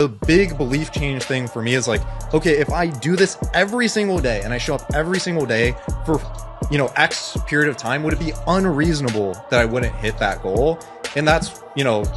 The big belief change thing for me is like, okay, if I do this every single day and I show up every single day for, X period of time, would it be unreasonable that I wouldn't hit that goal? And that's,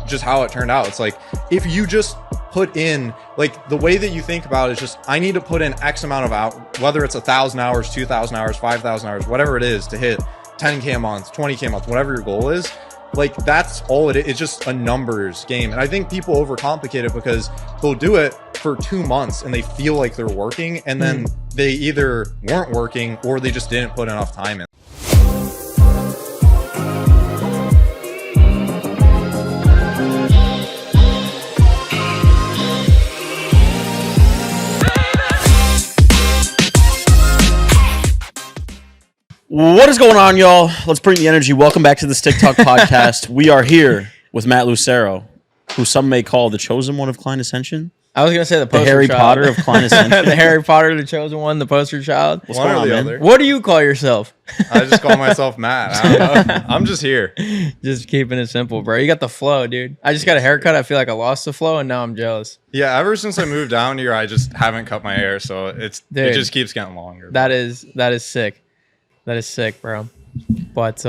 just how it turned out. It's like, if you just put in, like, the way that you think about it is just, I need to put in X amount of hours, whether it's 1,000 hours, 2,000 hours, 5,000 hours, whatever it is to hit 10K a month, 20K a month, whatever your goal is. Like, that's all it is. It's just a numbers game. And I think people overcomplicate it because they'll do it for 2 months and they feel like they're working, and then they either weren't working or they just didn't put enough time in. What is going on, y'all? Let's bring the energy. Welcome back to this TikTok podcast. We are here with Matt Lucero, who some may call the chosen one of Client Ascension. I was going to say the poster Harry child. Potter of Client Ascension. The Harry Potter, the chosen one, the poster child. What's going on, man? Other. What do you call yourself? I just call myself Matt. I don't know. I'm just here. Just keeping it simple, bro. You got the flow, dude. I just got a haircut. I feel like I lost the flow, and now I'm jealous. Yeah, ever since I moved down here, I just haven't cut my hair, so it just keeps getting longer. That is sick. That is sick, bro. But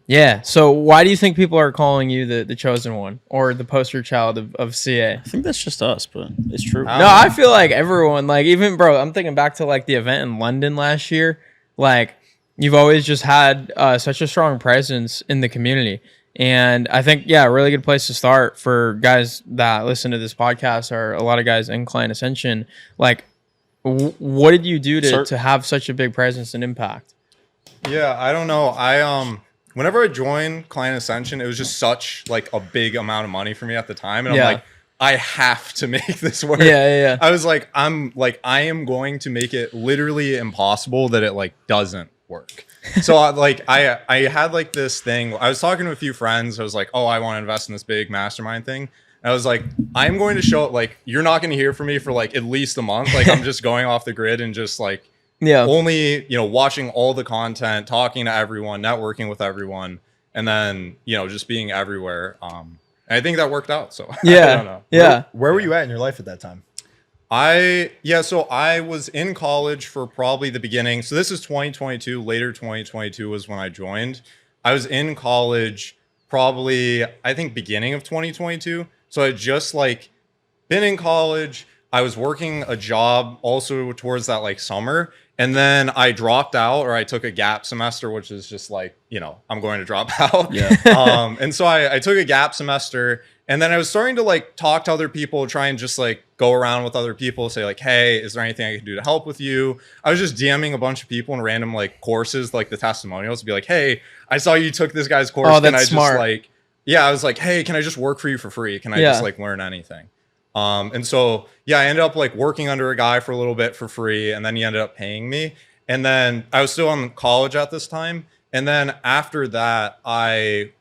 yeah. So why do you think people are calling you the chosen one or the poster child of CA? I think that's just us, but it's true. No, I feel like everyone, like, even, bro, I'm thinking back to like the event in London last year. Like, you've always just had such a strong presence in the community. And I think, yeah, a really good place to start for guys that listen to this podcast are a lot of guys in Client Ascension. Like, what did you do to have such a big presence and impact? Yeah, I don't know. Whenever I joined Client Ascension, it was just such like a big amount of money for me at the time, and I'm like, I have to make this work. Yeah. I was like, I am going to make it literally impossible that it like doesn't work. So I had like this thing. I was talking to a few friends. I was like, oh, I want to invest in this big mastermind thing. And I was like, I'm going to show it. Like, you're not going to hear from me for like at least a month. Like, I'm just going off the grid and just like. Yeah. Only, watching all the content, talking to everyone, networking with everyone, and then, just being everywhere. And I think that worked out. So yeah. I don't know. Yeah. Where were you at in your life at that time? So I was in college for probably the beginning. So this is 2022. Later 2022 was when I joined. I was in college probably, I think, beginning of 2022. So I just like been in college. I was working a job also towards that like summer. And then I dropped out, or I took a gap semester, which is just like, I'm going to drop out. Yeah. And so I took a gap semester, and then I was starting to like talk to other people, try and just like go around with other people, say like, hey, is there anything I can do to help with you? I was just DMing a bunch of people in random like courses, like the testimonials, to be like, hey, I saw you took this guy's course. Oh, that's smart. I was like, hey, can I just work for you for free? Can I just like learn anything? And so, I ended up like working under a guy for a little bit for free, and then he ended up paying me. And then I was still in college at this time. And then after that, I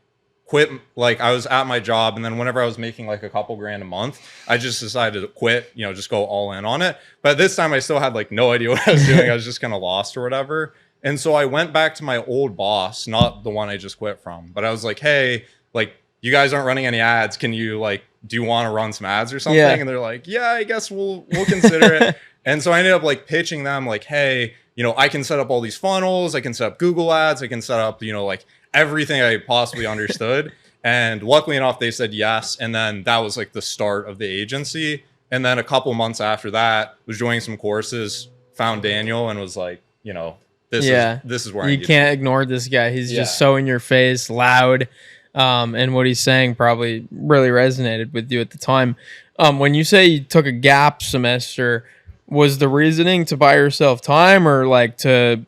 quit. Like, I was at my job, and then whenever I was making like a couple grand a month, I just decided to quit, just go all in on it. But this time I still had like no idea what I was doing. I was just kind of lost or whatever. And so I went back to my old boss, not the one I just quit from, but I was like, hey, like, you guys aren't running any ads. Can you like, do you want to run some ads or something? Yeah. And they're like, yeah, I guess we'll consider it. And so I ended up like pitching them like, hey, I can set up all these funnels. I can set up Google ads. I can set up, like everything I possibly understood. And luckily enough, they said yes. And then that was like the start of the agency. And then a couple months after that, was joining some courses, found Daniel, and was like, this is where you can't ignore this guy. He's just so in your face, loud. And what he's saying probably really resonated with you at the time. When you say you took a gap semester, was the reasoning to buy yourself time, or like to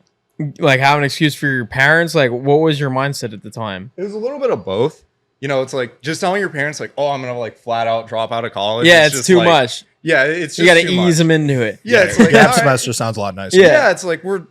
like have an excuse for your parents? Like, what was your mindset at the time? It was a little bit of both. It's like just telling your parents like, oh, I'm going to like flat out drop out of college. Yeah, it's too much. Yeah, it's just you got to ease them into it. Yeah, it's like gap semester sounds a lot nicer. Yeah, it's like we're,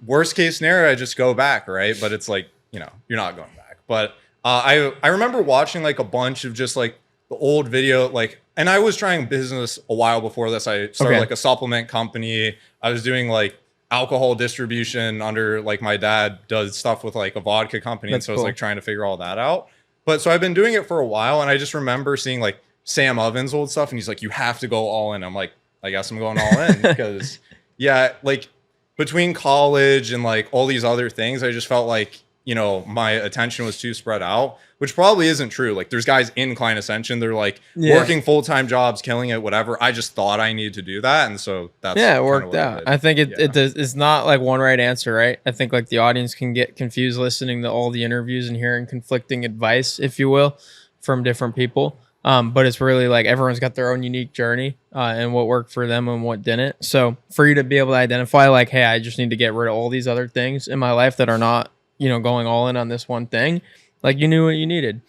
worst case scenario, I just go back, right? But it's like, you're not going back. But I remember watching like a bunch of just like the old video, like, and I was trying business a while before this. I started like a supplement company. I was doing like alcohol distribution under like my dad does stuff with like a vodka company. And so I was like trying to figure all that out. But so I've been doing it for a while, and I just remember seeing like Sam Oven's old stuff, and he's like, you have to go all in. I'm like, I guess I'm going all in because yeah, like between college and like all these other things, I just felt like, you know, my attention was too spread out, which probably isn't true. Like there's guys in Client Ascension, they're like working full-time jobs, killing it, whatever. I just thought I needed to do that. And so that's it worked out. I think it's not like one right answer, right? I think like the audience can get confused listening to all the interviews and hearing conflicting advice, if you will, from different people. But it's really like everyone's got their own unique journey and what worked for them and what didn't. So for you to be able to identify like, hey, I just need to get rid of all these other things in my life that are not, you know, going all in on this one thing, like you knew what you needed.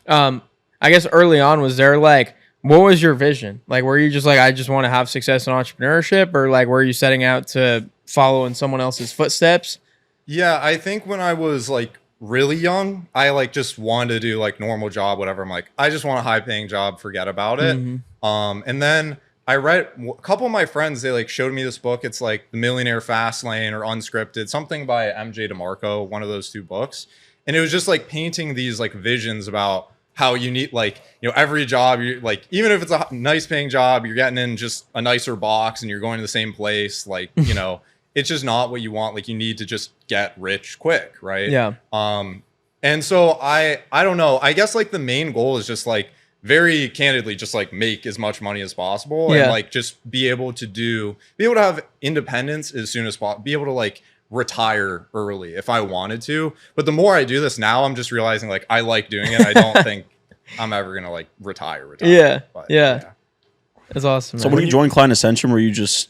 I guess early on, was there like, what was your vision? Like, were you just like, I just want to have success in entrepreneurship, or like, were you setting out to follow in someone else's footsteps? Yeah, I think when I was like really young, I like just wanted to do like normal job, whatever. I'm like, I just want a high paying job, forget about it. And then I read a couple of my friends, they like showed me this book. It's like The Millionaire Fast Lane or Unscripted, something by MJ DeMarco, one of those two books. And it was just like painting these like visions about how you need, like, you know, every job, you like, even if it's a nice paying job, you're getting in just a nicer box and you're going to the same place. Like, you know, it's just not what you want. Like you need to just get rich quick. Right. Yeah. And so I don't know, I guess like the main goal is just like, very candidly, just like make as much money as possible and like just be able to have independence as soon as possible, be able to like retire early if I wanted to. But the more I do this now, I'm just realizing like I like doing it. I don't think I'm ever going to like retire. But, yeah. That's awesome. So when you joined Client Ascension, were you just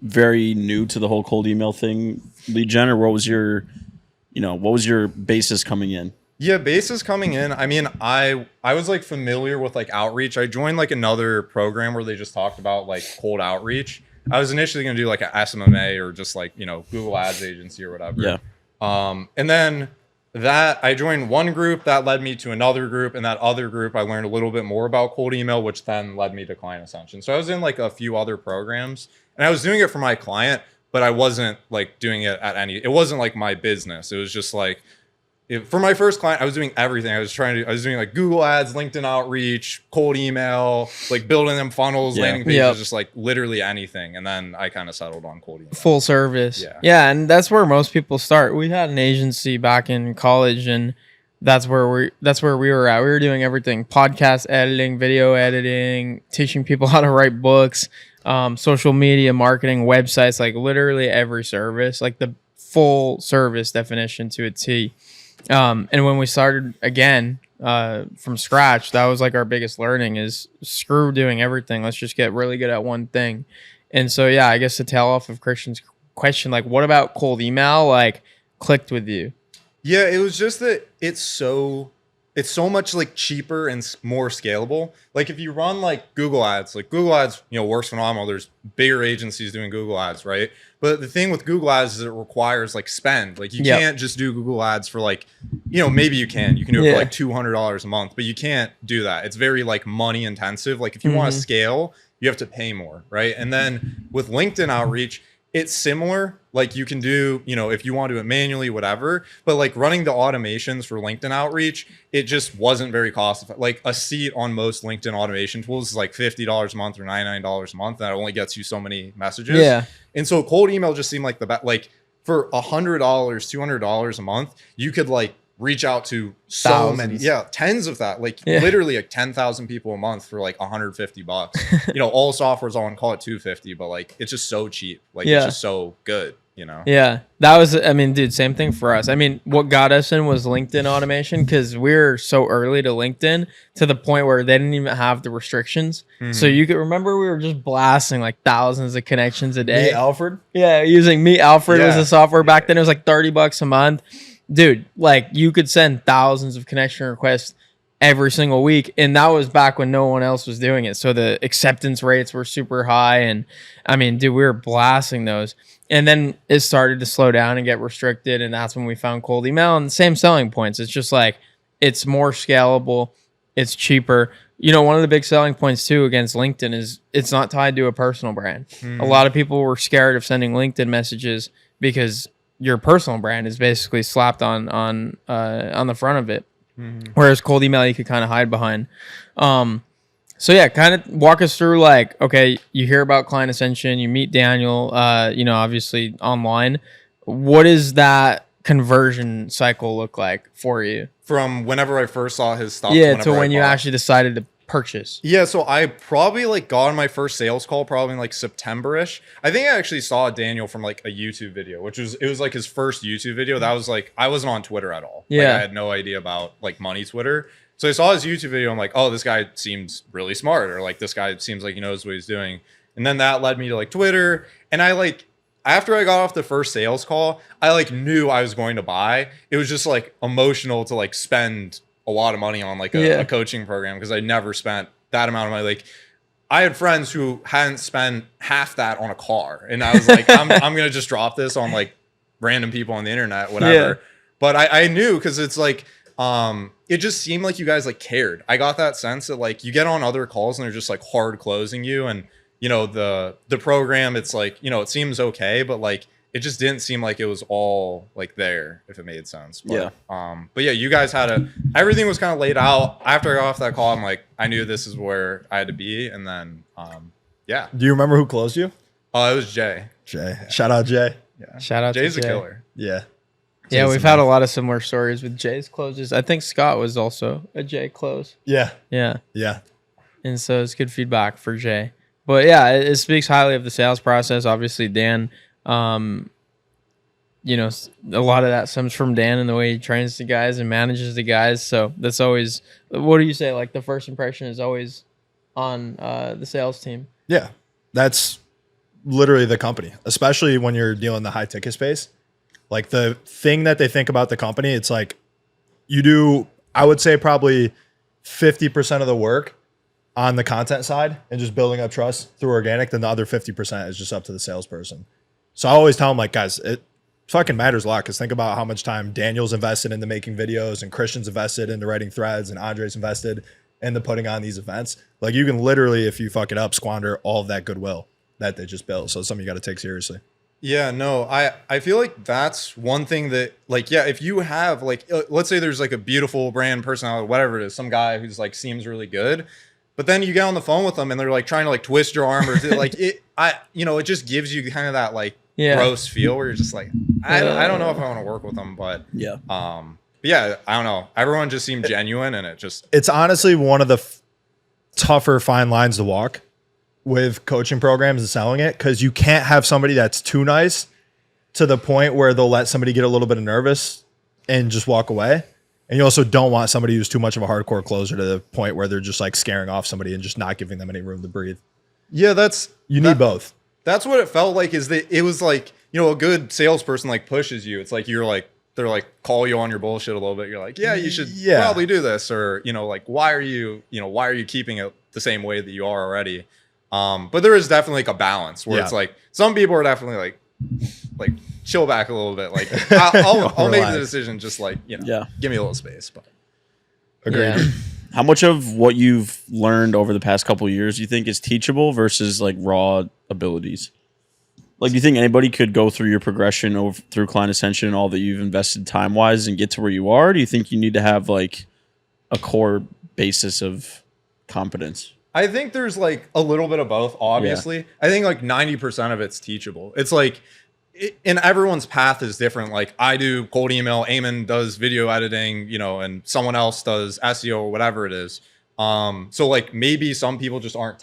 very new to the whole cold email thing, lead gen, or what was your basis coming in? Yeah, basis coming in. I mean, I was like familiar with like outreach. I joined like another program where they just talked about like cold outreach. I was initially going to do like a SMMA or just like, you know, Google Ads agency or whatever. Yeah. And then that I joined one group that led me to another group, and that other group I learned a little bit more about cold email, which then led me to Client Ascension. So I was in like a few other programs, and I was doing it for my client, but I wasn't like doing it it wasn't like my business. It was just like, for my first client, I was doing everything. I was doing like Google Ads, LinkedIn outreach, cold email, like building them funnels, landing pages, just like literally anything. And then I kind of settled on cold email. Full service. Yeah. And that's where most people start. We had an agency back in college, and that's where we were at. We were doing everything: podcast editing, video editing, teaching people how to write books, social media marketing, websites, like literally every service, like the full service definition to a T. And when we started again from scratch, that was like our biggest learning is screw doing everything. Let's just get really good at one thing. And so, yeah, I guess to tail off of Christian's question, like, what about cold email, like, clicked with you? Yeah, it was just that it's so much like cheaper and more scalable. Like if you run like Google Ads, you know, works phenomenal. There's bigger agencies doing Google Ads, right? But the thing with Google Ads is it requires like spend. Like you can't just do Google Ads for like, you know, maybe you can do it for like $200 a month, but you can't do that. It's very like money intensive. Like if you want to scale, you have to pay more, right? And then with LinkedIn outreach, it's similar. Like you can do, you know, if you want to do it manually, whatever, but like running the automations for LinkedIn outreach, it just wasn't very cost effective. Like a seat on most LinkedIn automation tools is like $50 a month or $99 a month. And that only gets you so many messages. Yeah. And so cold email just seemed like the best. Like for $100, $200 a month, you could like reach out to so many, tens of that, like literally like 10,000 people a month for like $150. You know, all software's on, call it $250, but like it's just so cheap. Like it's just so good, you know? Yeah, that was, I mean, dude, same thing for us. I mean, what got us in was LinkedIn automation, because we're so early to LinkedIn to the point where they didn't even have the restrictions. So you could remember we were just blasting like thousands of connections a day. Meet Alfred? Yeah, using Meet Alfred was the software back then. It was like $30 a month. Dude, like you could send thousands of connection requests every single week. And that was back when no one else was doing it. So the acceptance rates were super high. And I mean, dude, we were blasting those. And then it started to slow down and get restricted. And that's when we found cold email, and the same selling points. It's just like, it's more scalable. It's cheaper. You know, one of the big selling points too against LinkedIn is it's not tied to a personal brand. A lot of people were scared of sending LinkedIn messages because your personal brand is basically slapped on the front of it. Whereas cold email, you could kind of hide behind. So yeah, kind of walk us through like, okay, you hear about Client Ascension, you meet Daniel, obviously online. What does that conversion cycle look like for you? From whenever I first saw his stuff, Yeah, to to whenever when I you bought. actually decided to purchase. Yeah, so I probably like got on my first sales call probably in like September-ish. I think I actually saw Daniel from like a YouTube video, it was like his first YouTube video. That was like, I wasn't on Twitter at all. Like, Yeah. I had no idea about like money Twitter. So I saw his YouTube video. I'm like, oh, this guy seems really smart, or like this guy seems like he knows what he's doing. And then that led me to like Twitter. And I like, after I got off the first sales call, I like knew I was going to buy. It was just like emotional to like spend a lot of money on like a coaching program, because I never spent that amount of money. Like, I had friends who hadn't spent half that on a car, and I was like, I'm gonna just drop this on like random people on the internet, whatever. Yeah. But I knew, because it's like it just seemed like you guys like cared. I got that sense that like you get on other calls and they're just like hard closing you, and the program, it's like, it seems okay, but like it just didn't seem like it was all like there, if it made sense. But, but yeah, you guys had everything was kind of laid out. After I got off that call, I'm like, I knew this is where I had to be. And then, yeah. Do you remember who closed you? It was Jay. Jay. Shout out Jay. Yeah. Shout out Jay's to a Jay. killer. Yeah. Yeah, Jay's we've the had a man. lot of similar stories with Jay's closes. I think Scott was also a Jay close. Yeah. Yeah. Yeah. And so it's good feedback for Jay. But yeah, it speaks highly of the sales process. Obviously, Dan, a lot of that stems from Dan and the way he trains the guys and manages the guys. So that's always, what do you say? Like the first impression is always on the sales team. Yeah. That's literally the company, especially when you're dealing in the high ticket space. Like the thing that they think about the company, it's like you do, I would say probably 50% of the work on the content side and just building up trust through organic. Then the other 50% is just up to the salesperson. So I always tell them, like, guys, it fucking matters a lot, because think about how much time Daniel's invested into making videos, and Christian's invested into writing threads, and Andre's invested into putting on these events. Like, you can literally, if you fuck it up, squander all of that goodwill that they just built. So it's something you got to take seriously. Yeah, no, I feel like that's one thing that, like, yeah, if you have like, let's say there's like a beautiful brand personality, whatever it is, some guy who's like seems really good, but then you get on the phone with them and they're like trying to like twist your arm, or like it just gives you kind of that like gross feel where you're just like, I don't know if I want to work with them, but yeah, I don't know. Everyone just seemed genuine, and it's honestly one of the tougher fine lines to walk with coaching programs and selling it, because you can't have somebody that's too nice to the point where they'll let somebody get a little bit of nervous and just walk away. And you also don't want somebody who's too much of a hardcore closer to the point where they're just like scaring off somebody and just not giving them any room to breathe. Yeah, you need both. That's what it felt like, is that it was like, a good salesperson like pushes you. It's like, they're like call you on your bullshit a little bit. You're like, yeah, you should probably do this. Or, like, why are you keeping it the same way that you are already? But there is definitely like a balance where it's like, some people are definitely like chill back a little bit. Like, I'll make the decision. Just like, give me a little space. But agreed. Yeah. How much of what you've learned over the past couple of years do you think is teachable versus like raw abilities? Like, do you think anybody could go through your progression through Client Ascension and all that you've invested time wise and get to where you are? Or do you think you need to have like a core basis of competence? I think there's like a little bit of both, obviously. I think like 90% of it's teachable. It's like, and everyone's path is different. Like, I do cold email, Eamon does video editing, and someone else does SEO or whatever it is. So like maybe some people just aren't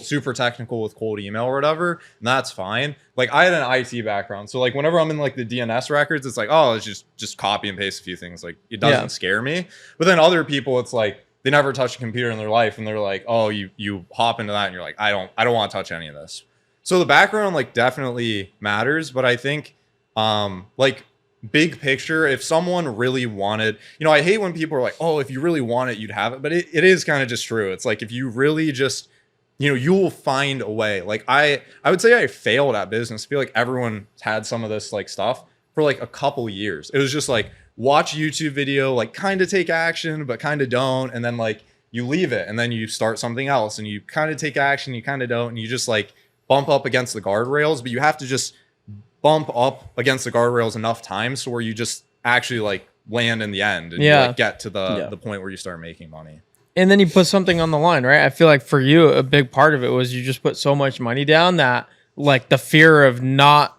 super technical with cold email or whatever, and that's fine. Like, I had an IT background. So like whenever I'm in like the DNS records, it's like, oh, it's just copy and paste a few things. Like, it doesn't scare me. But then other people, it's like, they never touch a computer in their life, and they're like, oh, you hop into that and you're like, I don't want to touch any of this. So the background like definitely matters, but I think like big picture, if someone really wanted, I hate when people are like, oh, if you really want it, you'd have it. But it is kind of just true. It's like, if you really just, you will find a way. Like, I would say I failed at business. I feel like everyone had some of this like stuff for like a couple years. It was just like, watch a YouTube video, like kind of take action, but kind of don't. And then like you leave it, and then you start something else, and you kind of take action, you kind of don't. And you just like bump up against the guardrails, but you have to just bump up against the guardrails enough times so where you just actually like land in the end, and you like get to the point where you start making money. and then you put something on the line, right? I feel like for you, a big part of it was you just put so much money down that like the fear of not,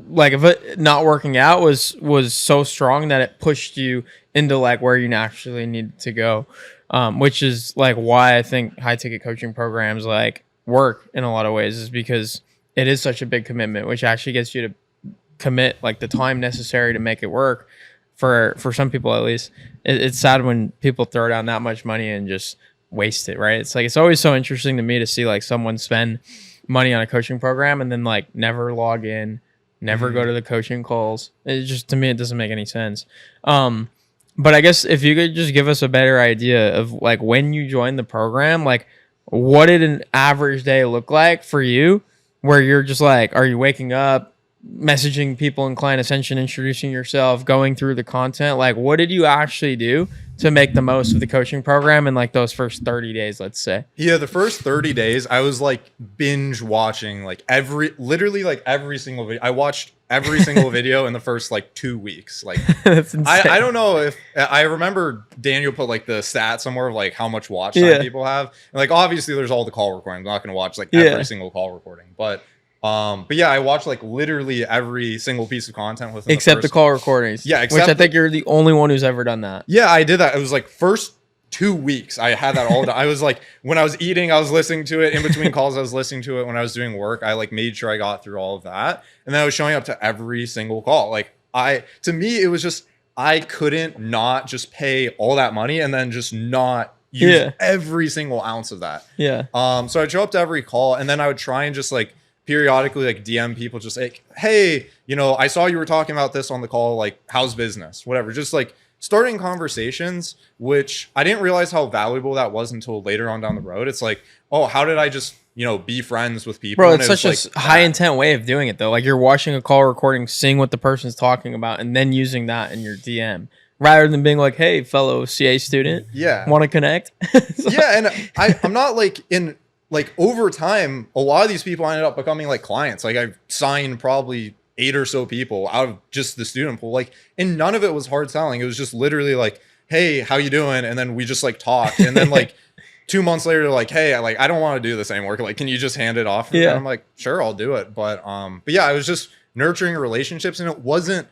like if it not working out was so strong that it pushed you into like where you naturally needed to go, which is like why I think high ticket coaching programs like work in a lot of ways, is because it is such a big commitment, which actually gets you to commit like the time necessary to make it work. For some people at least, it's sad when people throw down that much money and just waste it, right? It's like it's always so interesting to me to see like someone spend money on a coaching program and then like never log in, never go to the coaching calls. It just, to me, it doesn't make any sense. But I guess if you could just give us a better idea of like when you joined the program, like what did an average day look like for you, where you're just like, are you waking up, messaging people in Client Ascension, introducing yourself, going through the content? Like what did you actually do to make the most of the coaching program in like those first 30 days, let's say? Yeah, the first 30 days I was like binge watching like literally every single video. I watched every single video in the first like 2 weeks. Like That's insane. I don't know if I remember Daniel put like the stat somewhere of like how much watch time people have. And like obviously there's all the call recordings. I'm not gonna watch like every single call recording. But yeah, I watched like literally every single piece of content within except the call recordings. Yeah, which I think you're the only one who's ever done that. Yeah, I did that. It was like first 2 weeks I had that all. I was like, when I was eating, I was listening to it. In between calls, I was listening to it. When I was doing work, I like made sure I got through all of that. And then I was showing up to every single call. Like to me, it was just, I couldn't not just pay all that money and then just not use every single ounce of that. Yeah. So I'd show up to every call and then I would try and just like periodically like DM people just like, hey, you know, I saw you were talking about this on the call, like how's business, whatever. Just like starting conversations, which I didn't realize how valuable that was until later on down the road. It's like, oh, how did I just, you know, be friends with people? Bro, And it's it such was a high intent way of doing it though. Like you're watching a call recording, seeing what the person's talking about, and then using that in your DM rather than being like, hey, fellow CA student, want to connect? Yeah, and I'm not like in like over time, a lot of these people ended up becoming like clients. Like I've signed probably 8 or so people out of just the student pool. Like, and none of it was hard selling. It was just literally like, hey, how you doing? And then we just like talked. And then like 2 months later, they're like, hey, I don't want to do this anymore. Like, can you just hand it off? Yeah. And I'm like, sure, I'll do it. But yeah, I was just nurturing relationships, and it wasn't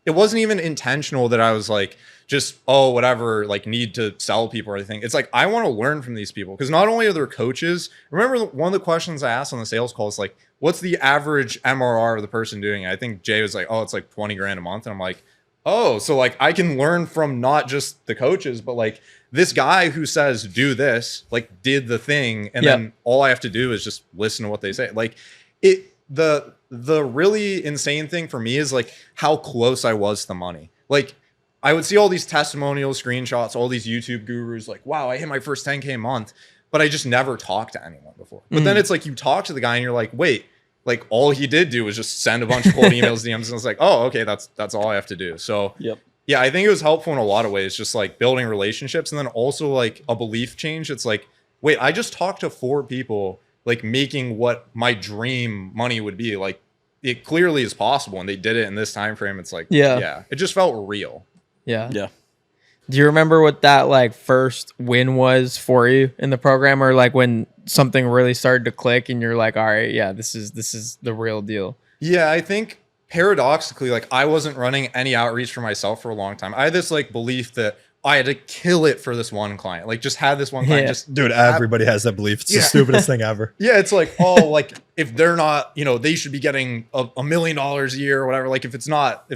even intentional that I was like, just, oh, whatever, like need to sell people or anything. It's like, I want to learn from these people, because not only are there coaches. Remember one of the questions I asked on the sales call is like, what's the average MRR of the person doing it? I think Jay was like, oh, it's like 20 grand a month. And I'm like, oh, so like I can learn from not just the coaches, but like this guy who says, do this, like did the thing. And then all I have to do is just listen to what they say. Like the really insane thing for me is like how close I was to money. Like I would see all these testimonial screenshots, all these YouTube gurus like, wow, I hit my first 10K a month, but I just never talked to anyone before. But then it's like, you talk to the guy and you're like, wait, like all he did do was just send a bunch of cold emails, DMs. And it's like, oh, okay, that's all I have to do. So yeah, I think it was helpful in a lot of ways, just like building relationships. And then also like a belief change. It's like, wait, I just talked to 4 people, like making what my dream money would be. Like it clearly is possible. And they did it in this time frame. It's like, yeah, it just felt real. Yeah. Do you remember what that like first win was for you in the program, or like when something really started to click and you're like, all right, yeah, this is the real deal? Yeah, I think paradoxically, like I wasn't running any outreach for myself for a long time. I had this like belief that I had to kill it for this one client. Like just had this one client. Just dude, everybody has that belief. It's the stupidest thing ever. Yeah, it's like, oh, like if they're not, you know, they should be getting $1 million a year or whatever. Like if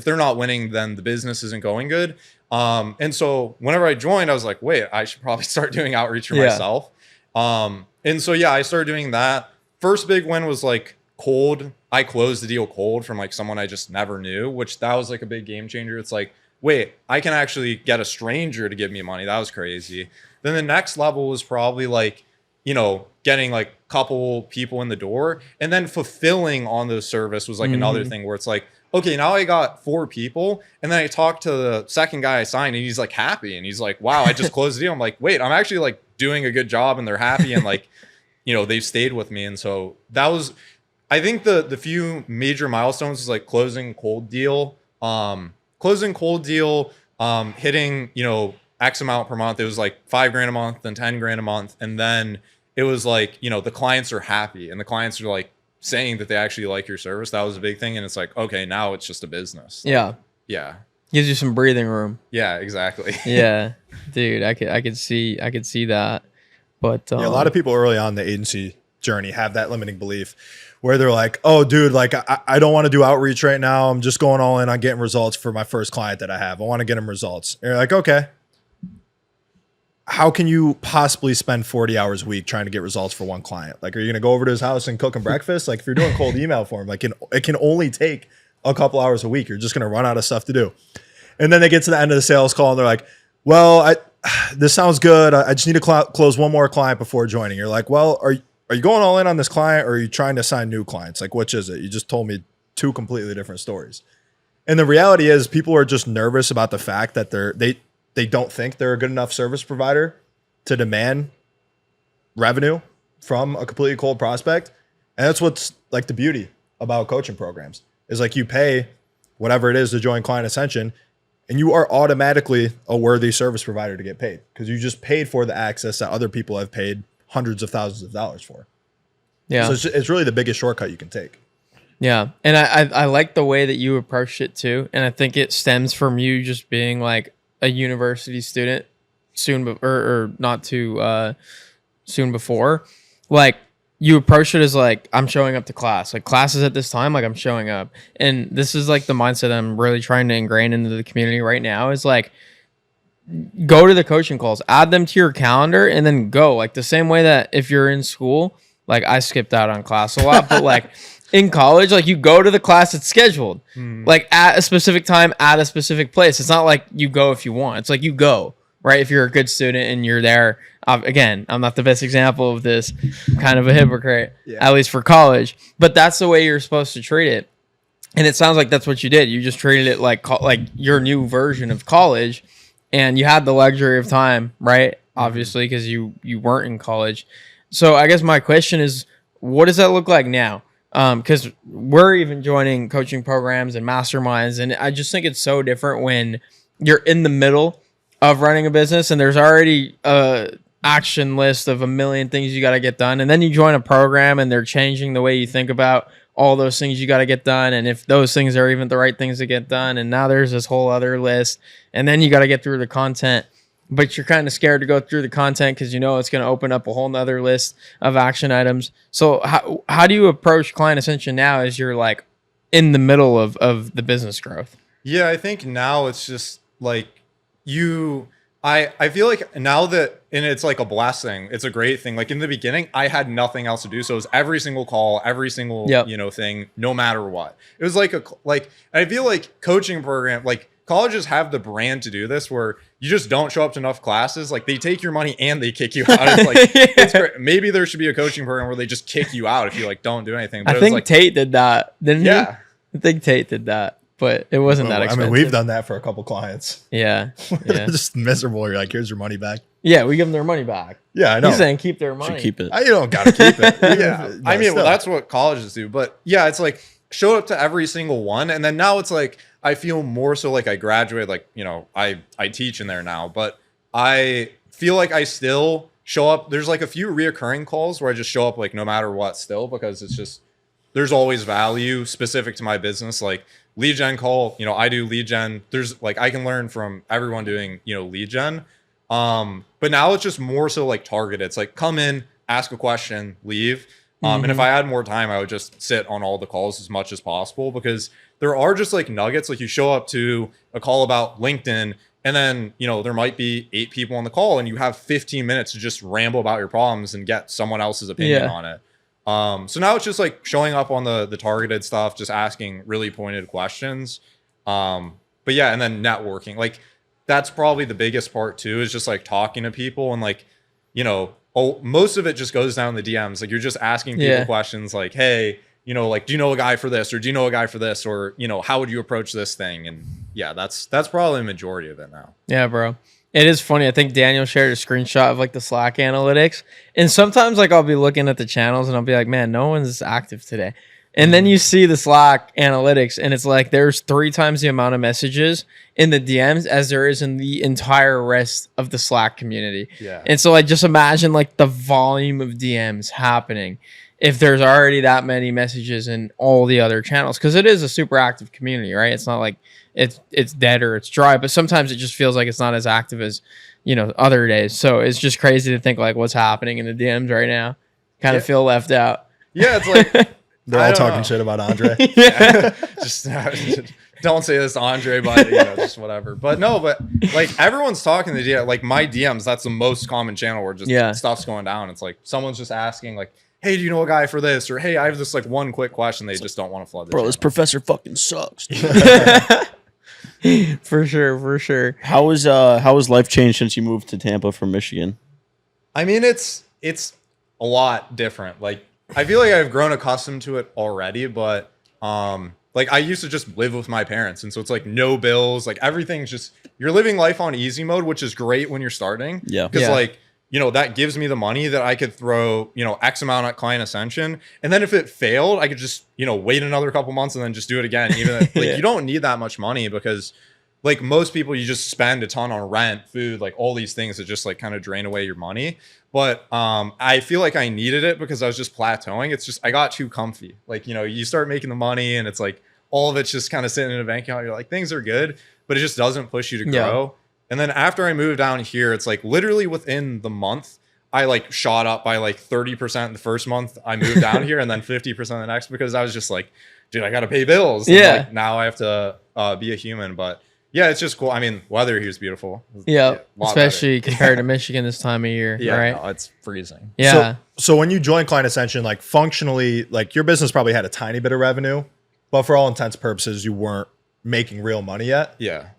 they're not winning, then the business isn't going good. And so whenever I joined, I was like, wait, I should probably start doing outreach for myself. And so yeah, I started doing that. First big win was like cold. I closed the deal cold from like someone I just never knew, which that was like a big game changer. It's like, wait, I can actually get a stranger to give me money. That was crazy. Then the next level was probably like, you know, getting like a couple people in the door, and then fulfilling on the service was like another thing where it's like, okay, now I got 4 people. And then I talked to the second guy I signed and he's like happy. And he's like, wow, I just closed the deal. I'm like, wait, I'm actually like doing a good job and they're happy. And like, you know, they've stayed with me. And so that was, I think the few major milestones is like closing cold deal, hitting, you know, X amount per month. It was like 5 grand a month, then 10 grand a month. And then it was like, you know, the clients are happy and the clients are like saying that they actually like your service. That was a big thing. And it's like, okay, now it's just a business. Like, Yeah. yeah. Gives you some breathing room. Yeah, exactly. Yeah. Dude, I could see that. But Yeah, a lot of people early on the agency journey have that limiting belief where they're like, oh, dude, like I don't want to do outreach right now. I'm just going all in on getting results for my first client that I have. I want to get them results. And you're like, okay, how can you possibly spend 40 hours a week trying to get results for one client? Like, are you going to go over to his house and cook him breakfast? Like, if you're doing cold email for him, like it can only take a couple hours a week. You're just going to run out of stuff to do. And then they get to the end of the sales call and they're like, well, this sounds good. I just need to close one more client before joining. You're like, well, are you going all in on this client or are you trying to sign new clients? Like, which is it? You just told me 2 completely different stories. And the reality is people are just nervous about the fact that they don't think they're a good enough service provider to demand revenue from a completely cold prospect. And that's what's like the beauty about coaching programs is like you pay whatever it is to join Client Ascension and you are automatically a worthy service provider to get paid because you just paid for the access that other people have paid hundreds of thousands of dollars for. Yeah. So it's really the biggest shortcut you can take. Yeah. And I like the way that you approached it too. And I think it stems from you just being like a university student or not too soon before. Like you approach it as like, I'm showing up to class. Like classes at this time, like I'm showing up. And this is like the mindset I'm really trying to ingrain into the community right now is like, go to the coaching calls, add them to your calendar and then go. Like the same way that if you're in school, like I skipped out on class a lot, but like in college, like you go to the class it's scheduled, like at a specific time, at a specific place. It's not like you go if you want. It's like you go, right? If you're a good student and you're there. Again, I'm not the best example of this. I'm kind of a hypocrite, at least for college. But that's the way you're supposed to treat it. And it sounds like that's what you did. You just treated it like your new version of college. And you had the luxury of time, right? Obviously, because you weren't in college. So I guess my question is, what does that look like now? Because we're even joining coaching programs and masterminds. And I just think it's so different when you're in the middle of running a business and there's already a action list of a million things you got to get done. And then you join a program and they're changing the way you think about all those things you got to get done. And if those things are even the right things to get done. And now there's this whole other list. And then you got to get through the content. But you're kind of scared to go through the content because you know it's going to open up a whole nother list of action items. So how do you approach Client Ascension now as you're like in the middle of the business growth? Yeah, I think now it's just like I feel like now that, and it's like a blessing, it's a great thing. Like in the beginning, I had nothing else to do. So it was every single call, every single, thing, no matter what. It was like I feel like coaching program, like colleges have the brand to do this where you just don't show up to enough classes. Like they take your money and they kick you out. It's like, it's great. Maybe there should be a coaching program where they just kick you out if you like don't do anything. But I think like, Tate did that, didn't he? Yeah. I think Tate did that, but it wasn't that expensive. I mean, we've done that for a couple clients. Yeah. They're just miserable. You're like, here's your money back. Yeah, we give them their money back. Yeah, I know. He's saying keep their money. Should keep it. You don't got to keep it. Yeah. I mean, well, that's what colleges do. But yeah, it's like show up to every single one. And then now it's like, I feel more so like I graduated, like, I teach in there now, but I feel like I still show up. There's like a few reoccurring calls where I just show up like no matter what still, because it's just, there's always value specific to my business. Like lead gen call, I do lead gen. There's like, I can learn from everyone doing, lead gen. But now it's just more so like targeted. It's like come in, ask a question, leave. And if I had more time, I would just sit on all the calls as much as possible, because there are just like nuggets. Like you show up to a call about LinkedIn and then, there might be 8 people on the call and you have 15 minutes to just ramble about your problems and get someone else's opinion on it. So now it's just like showing up on the targeted stuff, just asking really pointed questions. But yeah, and then networking, like that's probably the biggest part too, is just like talking to people and like, most of it just goes down the DMs. Like you're just asking people questions like, hey, like, do you know a guy for this? Or do you know a guy for this? Or, how would you approach this thing? And yeah, that's probably the majority of it now. Yeah, bro. It is funny. I think Daniel shared a screenshot of like the Slack analytics. And sometimes like I'll be looking at the channels and I'll be like, man, no one's active today. And then you see the Slack analytics, and it's like there's 3 times the amount of messages in the DMs as there is in the entire rest of the Slack community. Yeah. And so like just imagine like the volume of DMs happening if there's already that many messages in all the other channels, because it is a super active community, right? It's not like it's dead or it's dry, but sometimes it just feels like it's not as active as, you know, other days. So it's just crazy to think like what's happening in the DMs right now. Kind of feel left out. Yeah, it's like They're all talking shit about Andre. just don't say this to Andre, but you know, just whatever. But no, but like everyone's talking to DM, like my DMs, that's the most common channel where just stuff's going down. It's like someone's just asking like, hey, do you know a guy for this? Or hey, I have this like one quick question. They just don't want to flood the Bro, channel. this professor fucking sucks. For sure. How has life changed since you moved to Tampa from Michigan? I mean, it's a lot different. Like I feel like I've grown accustomed to it already, but like I used to just live with my parents, and so it's like no bills, like everything's just, you're living life on easy mode, which is great when you're starting. Yeah. Because like, you know, that gives me the money that I could throw, you know, X amount at Client Ascension, and then if it failed, I could just, you know, wait another couple months and then just do it again. Even if, like you don't need that much money, because like most people, you just spend a ton on rent, food, like all these things that just like kind of drain away your money. But I feel like I needed it because I was just plateauing. It's just I got too comfy. Like, you know, you start making the money and it's like all of it's just kind of sitting in a bank account. You're like, things are good, but it just doesn't push you to grow. And then after I moved down here, it's like literally within the month, I like shot up by like 30% the first month I moved down here, and then 50% the next, because I was just like, dude, I got to pay bills. And like, now I have to be a human. But yeah, it's just cool. I mean, weather here is beautiful. Yeah, especially compared to Michigan this time of year. Yeah, right? No, it's freezing. Yeah. So when you joined Client Ascension, like functionally, like your business probably had a tiny bit of revenue, but for all intents and purposes, you weren't making real money yet. Yeah.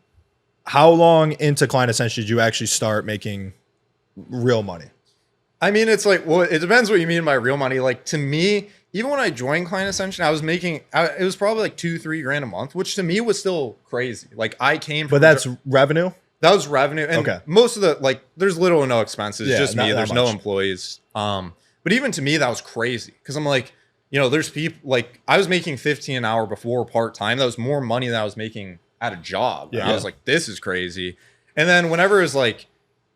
How long into Client Ascension did you actually start making real money? I mean, it's like, well, it depends what you mean by real money. Like to me, even when I joined Client Ascension, I was making, it was probably like $2-3 grand a month, which to me was still crazy. Like I came from, but that's revenue. That was revenue. And most of the, like, there's little or no expenses, just me. There's no employees. But even to me, that was crazy. Cause I'm like, you know, there's people like I was making 15 an hour before part-time. That was more money than I was making at a job. And I was like, this is crazy. And then whenever it was like,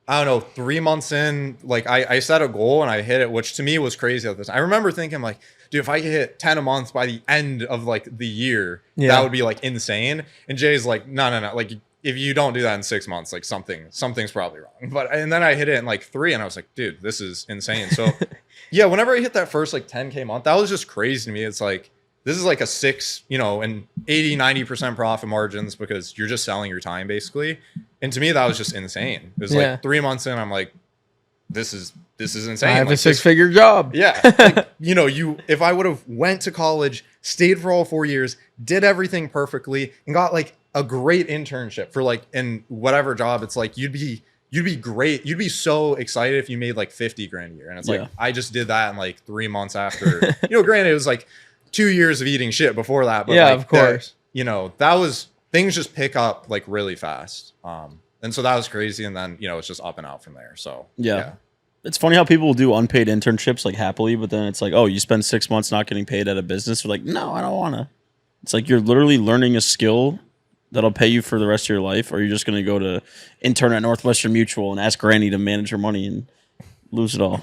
I don't know, 3 months in, like I set a goal and I hit it, which to me was crazy at this time. I remember thinking like, dude, if I could hit 10 a month by the end of like the year, that would be like insane. And Jay's like, no. Like if you don't do that in 6 months, like something's probably wrong. And then I hit it in like 3 and I was like, dude, this is insane. So yeah, whenever I hit that first like 10K month, that was just crazy to me. It's like, this is like a 6, you know, and 80-90% profit margins because you're just selling your time basically. And to me, that was just insane. It was like 3 months in, I'm like, this is insane. I have like, a 6-figure job. Yeah. Like, you know, if I would have went to college, stayed for all 4 years, did everything perfectly, and got like a great internship for like in whatever job, it's like you'd be great. You'd be so excited if you made like 50 grand a year. And it's like, I just did that in like 3 months after, you know, granted, it was like 2 years of eating shit before that. But like, of course. You know, that was, things just pick up like really fast. And so that was crazy. And then, you know, it's just up and out from there. So yeah. It's funny how people do unpaid internships like happily, but then it's like, oh, you spend 6 months not getting paid at a business. They're like, no, I don't want to. It's like you're literally learning a skill that'll pay you for the rest of your life, or you're just going to go to intern at Northwestern Mutual and ask Granny to manage her money and lose it all.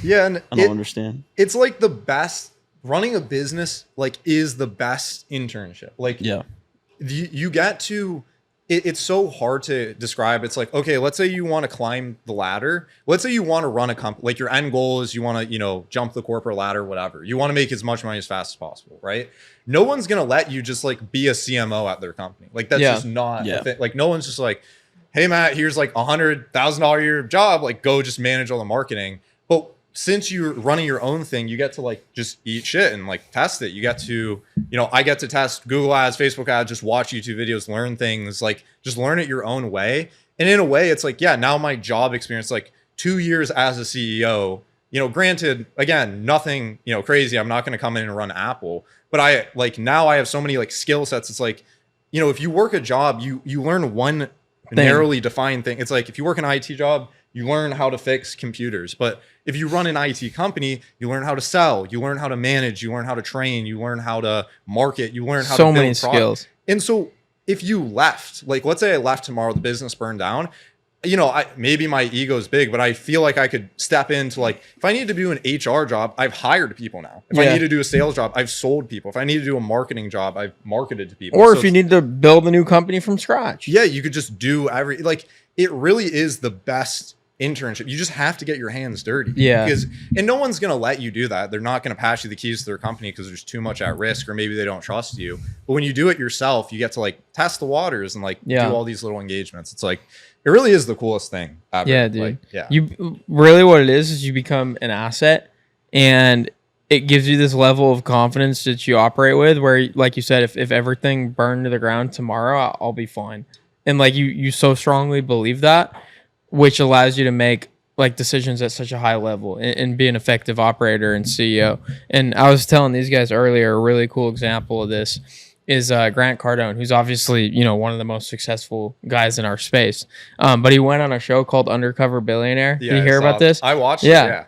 Yeah. And I don't understand. It's like the best, running a business like is the best internship. Like you get to, it's so hard to describe. It's like, okay, let's say you want to climb the ladder. Let's say you want to run a company. Like your end goal is you want to, you know, jump the corporate ladder, whatever. You want to make as much money as fast as possible, right? No one's going to let you just like be a CMO at their company. Like that's just not a thing. Like no one's just like, hey, Matt, here's like $100,000 a year job. Like go just manage all the marketing. But since you're running your own thing, you get to like just eat shit and like test it. You get to, you know, I get to test Google ads, Facebook ads, just watch YouTube videos, learn things, like just learn it your own way. And in a way, it's like, yeah, now my job experience, like 2 years as a CEO, you know, granted, again, nothing, you know, crazy. I'm not going to come in and run Apple, but I like now I have so many like skill sets. It's like, you know, if you work a job, you learn one narrowly defined thing. It's like if you work an IT job, you learn how to fix computers. But if you run an IT company, you learn how to sell, you learn how to manage, you learn how to train, you learn how to market, you learn how to build many product. skills. And so if you left, like let's say I left tomorrow, the business burned down, you know, maybe my ego is big, but I feel like I could step into, like, if I need to do an HR job, I've hired people now. If I need to do a sales job, I've sold people. If I need to do a marketing job, I've marketed to people. Or if you need to build a new company from scratch. Yeah, you could just do like, it really is the best internship. You just have to get your hands dirty. Yeah. And no one's going to let you do that. They're not going to pass you the keys to their company because there's too much at risk, or maybe they don't trust you. But when you do it yourself, you get to like test the waters and like do all these little engagements. It's like, it really is the coolest thing ever. Yeah, dude. Like, yeah. You really, what it is you become an asset, and it gives you this level of confidence that you operate with where, like you said, if everything burned to the ground tomorrow, I'll be fine. And like you so strongly believe that, which allows you to make like decisions at such a high level and be an effective operator and CEO. And I was telling these guys earlier, a really cool example of this is Grant Cardone, who's obviously, you know, one of the most successful guys in our space. But he went on a show called Undercover Billionaire. Yeah, Did you hear about this? I watched it. Yeah.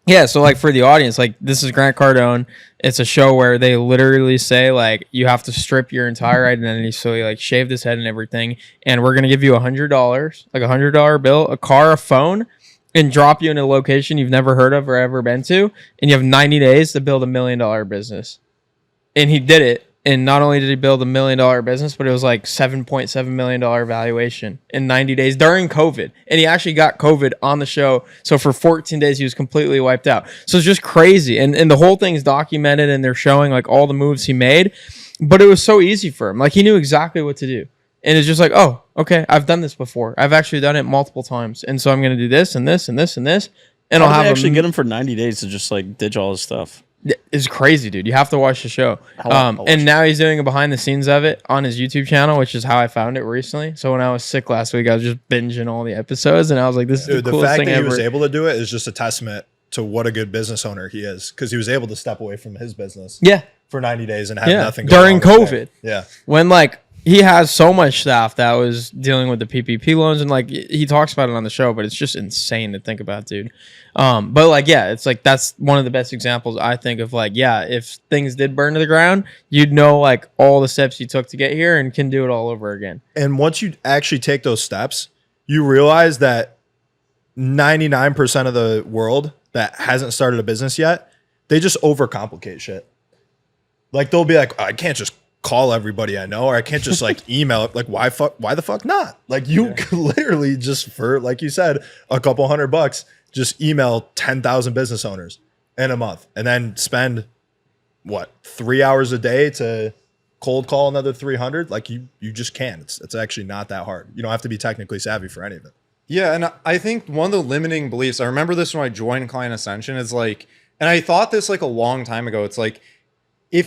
Yeah, so like for the audience, like this is Grant Cardone. It's a show where they literally say like you have to strip your entire identity, so you like shave this head and everything, and we're gonna give you $100, like $100 bill, a car, a phone, and drop you in a location you've never heard of or ever been to, and you have 90 days to build $1 million business. And he did it. And not only did he build $1 million business, but it was like $7.7 million valuation in 90 days during COVID. And he actually got COVID on the show. So for 14 days, he was completely wiped out. So it's just crazy. And the whole thing is documented, and they're showing like all the moves he made. But it was so easy for him. Like he knew exactly what to do. And it's just like, oh, okay, I've done this before. I've actually done it multiple times. And so I'm going to do this and this and this and this. And I'll actually get him for 90 days to just like ditch all his stuff. It's crazy, dude. You have to watch the show. And now he's doing a behind the scenes of it on his YouTube channel, which is how I found it recently. So when I was sick last week, I was just binging all the episodes, and I was like, "This is the coolest thing ever." The fact that he was able to do it is just a testament to what a good business owner he is, because he was able to step away from his business, for 90 days and have nothing going during on COVID. Yeah, when like he has so much staff that was dealing with the PPP loans, and like he talks about it on the show, but it's just insane to think about, dude. But like, yeah, it's like that's one of the best examples I think of like, yeah, if things did burn to the ground, you'd know like all the steps you took to get here and can do it all over again. And once you actually take those steps, you realize that 99% of the world that hasn't started a business yet, they just overcomplicate shit. Like they'll be like, oh, I can't just call everybody I know, or I can't just like email it. Like, why the fuck not? Like you could literally just, for like you said, a couple $100, just email 10,000 business owners in a month, and then spend what, 3 hours a day to cold call another 300. Like you just can. It's actually not that hard. You don't have to be technically savvy for any of it. Yeah, and I think one of the limiting beliefs, I remember this when I joined Client Ascension, is like, and I thought this like a long time ago, it's like, I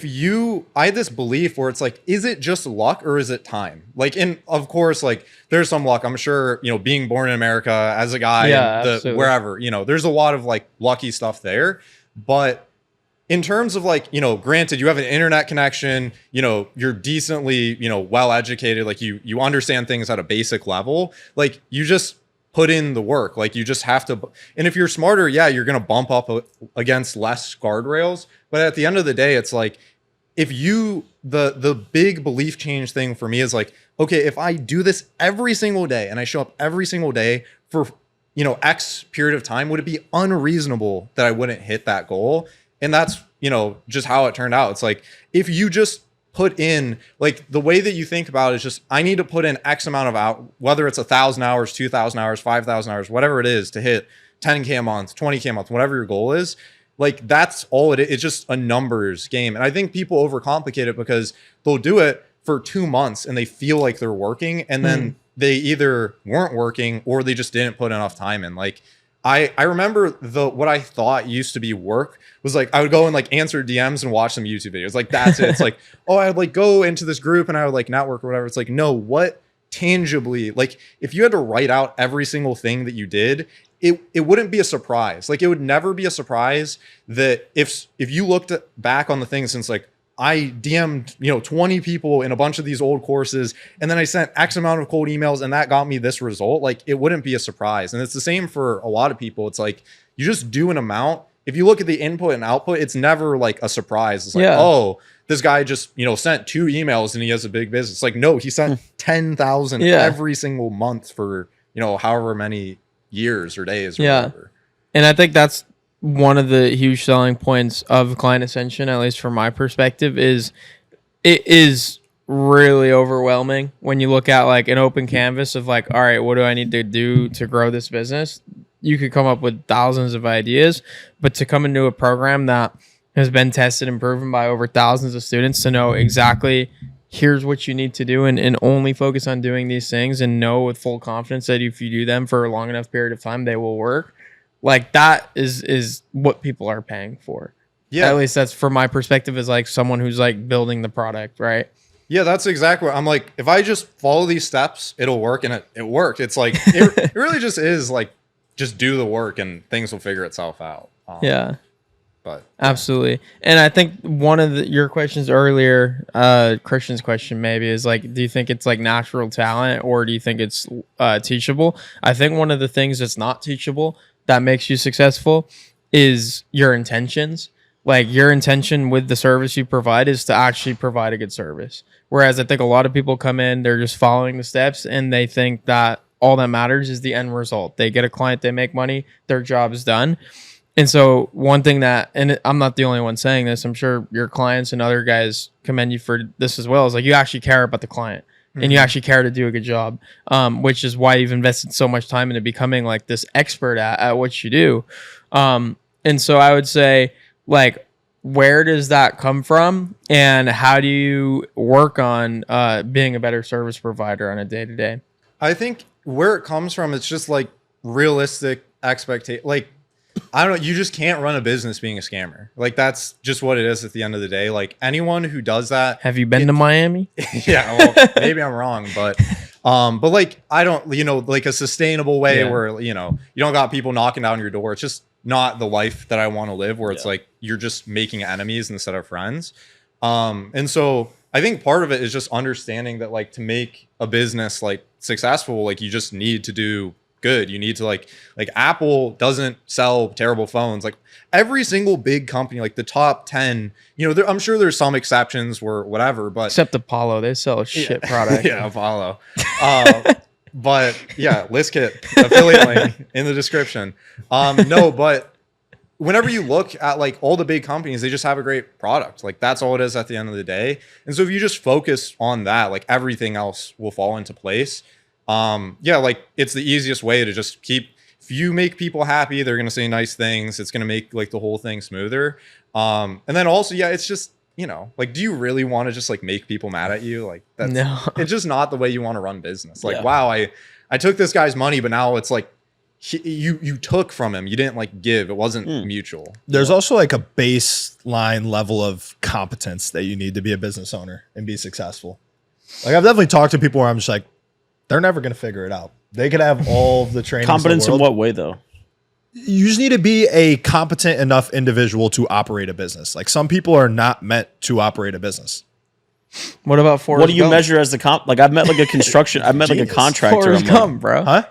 had this belief where it's like, is it just luck or is it time? Like, and of course, like there's some luck. I'm sure, you know, being born in America as a guy, wherever, you know, there's a lot of like lucky stuff there. But in terms of like, you know, granted, you have an internet connection, you know, you're decently, you know, well educated, like you understand things at a basic level, like you just put in the work. Like you just have to, and if you're smarter, yeah, you're going to bump up against less guardrails. But at the end of the day, it's like, if you, the big belief change thing for me is like, okay, if I do this every single day and I show up every single day for, you know, X period of time, would it be unreasonable that I wouldn't hit that goal? And that's, you know, just how it turned out. It's like, if you just put in, like the way that you think about it is just, I need to put in X amount of hours, whether it's 1,000 hours, 2,000 hours, 5,000 hours, whatever it is, to hit 10K a month, 20K a month, whatever your goal is. Like that's all it is. It's just a numbers game. And I think people overcomplicate it because they'll do it for 2 months and they feel like they're working, and then they either weren't working or they just didn't put enough time in. Like I remember what I thought used to be work was like, I would go and like answer DMs and watch some YouTube videos. Like that's it. It's like, oh, I would like go into this group and I would like network or whatever. It's like, no, what tangibly, like if you had to write out every single thing that you did, it wouldn't be a surprise. Like it would never be a surprise that if you looked back on the things since like I DM'd, 20 people in a bunch of these old courses, and then I sent X amount of cold emails, and that got me this result. Like, it wouldn't be a surprise. And it's the same for a lot of people. It's like, you just do an amount. If you look at the input and output, it's never like a surprise. It's like, oh, this guy just, sent 2 emails and he has a big business. Like, no, he sent 10,000 every single month for, however many years or days or whatever. And I think that's one of the huge selling points of Client Ascension, at least from my perspective, is it is really overwhelming when you look at like an open canvas of like, all right, what do I need to do to grow this business? You could come up with thousands of ideas, but to come into a program that has been tested and proven by over thousands of students to know exactly here's what you need to do and only focus on doing these things and know with full confidence that if you do them for a long enough period of time, they will work. Like that is what people are paying for. Yeah. At least that's from my perspective as like someone who's like building the product, right? Yeah, that's exactly what I'm like. If I just follow these steps, it'll work, and it worked. It's like, it really just is like, just do the work and things will figure itself out. But absolutely. And I think one of your questions earlier, Christian's question maybe is like, do you think it's like natural talent or do you think it's teachable? I think one of the things that's not teachable that makes you successful is your intentions. Like your intention with the service you provide is to actually provide a good service. Whereas I think a lot of people come in, they're just following the steps and they think that all that matters is the end result. They get a client, they make money, their job is done. And so one thing that, and I'm not the only one saying this, I'm sure your clients and other guys commend you for this as well, is like you actually care about the client and you actually care to do a good job, which is why you've invested so much time into becoming like this expert at what you do. And so I would say like, where does that come from and how do you work on being a better service provider on a day-to-day? I think where it comes from, it's just like realistic expectation. Like, I don't know, you just can't run a business being a scammer. Like, that's just what it is at the end of the day. Like, anyone who does that. Have you been to Miami? Yeah, well, maybe I'm wrong, but like, I don't, like a sustainable way where, you don't got people knocking down your door. It's just not the life that I want to live, where it's like you're just making enemies instead of friends. And so I think part of it is just understanding that like to make a business like successful, like you just need to do good. You need to like Apple doesn't sell terrible phones. Like every single big company, like the top 10, I'm sure there's some exceptions where whatever, but except Apollo, they sell a shit product. Yeah, Apollo. But yeah, ListKit affiliate link in the description. No, but whenever you look at like all the big companies, they just have a great product. Like that's all it is at the end of the day. And so if you just focus on that, like everything else will fall into place. Like it's the easiest way to just if you make people happy, they're going to say nice things. It's going to make like the whole thing smoother. And then also, it's just, like, do you really want to just like make people mad at you? Like it's just not the way you want to run business. Like, wow, I took this guy's money, but now it's like, you took from him. You didn't like give. It wasn't mutual. There's also like a baseline level of competence that you need to be a business owner and be successful. Like I've definitely talked to people where I'm just like, they're never going to figure it out. They could have all of the training. Competence in what way though? You just need to be a competent enough individual to operate a business. Like some people are not meant to operate a business. What about Forrest What do you Gump? measure as the Like I've met like a construction. I've met like a contractor. Forrest Gump, bro. Huh?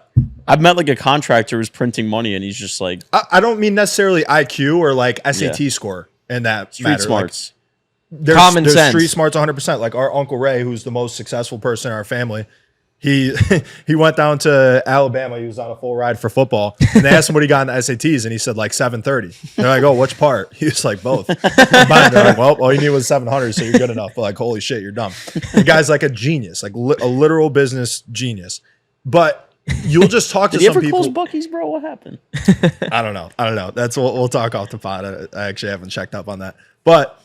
I've met like a contractor who's printing money and he's just like. I don't mean necessarily IQ or like SAT score in that street smarts. Like, Common sense. Street smarts 100%. Like our Uncle Ray, who's the most successful person in our family. He went down to Alabama. He was on a full ride for football. And they asked him what he got in the SATs. And he said like 730. They're like, oh, which part? He was like, both. They're like, well, all you need was 700. So you're good enough. But like, holy shit, you're dumb. The guy's like a genius, like a literal business genius. But you'll just talk to some people. Did you ever close Buc-ee's, bro? What happened? I don't know. That's what we'll talk off the pod. I actually haven't checked up on that. But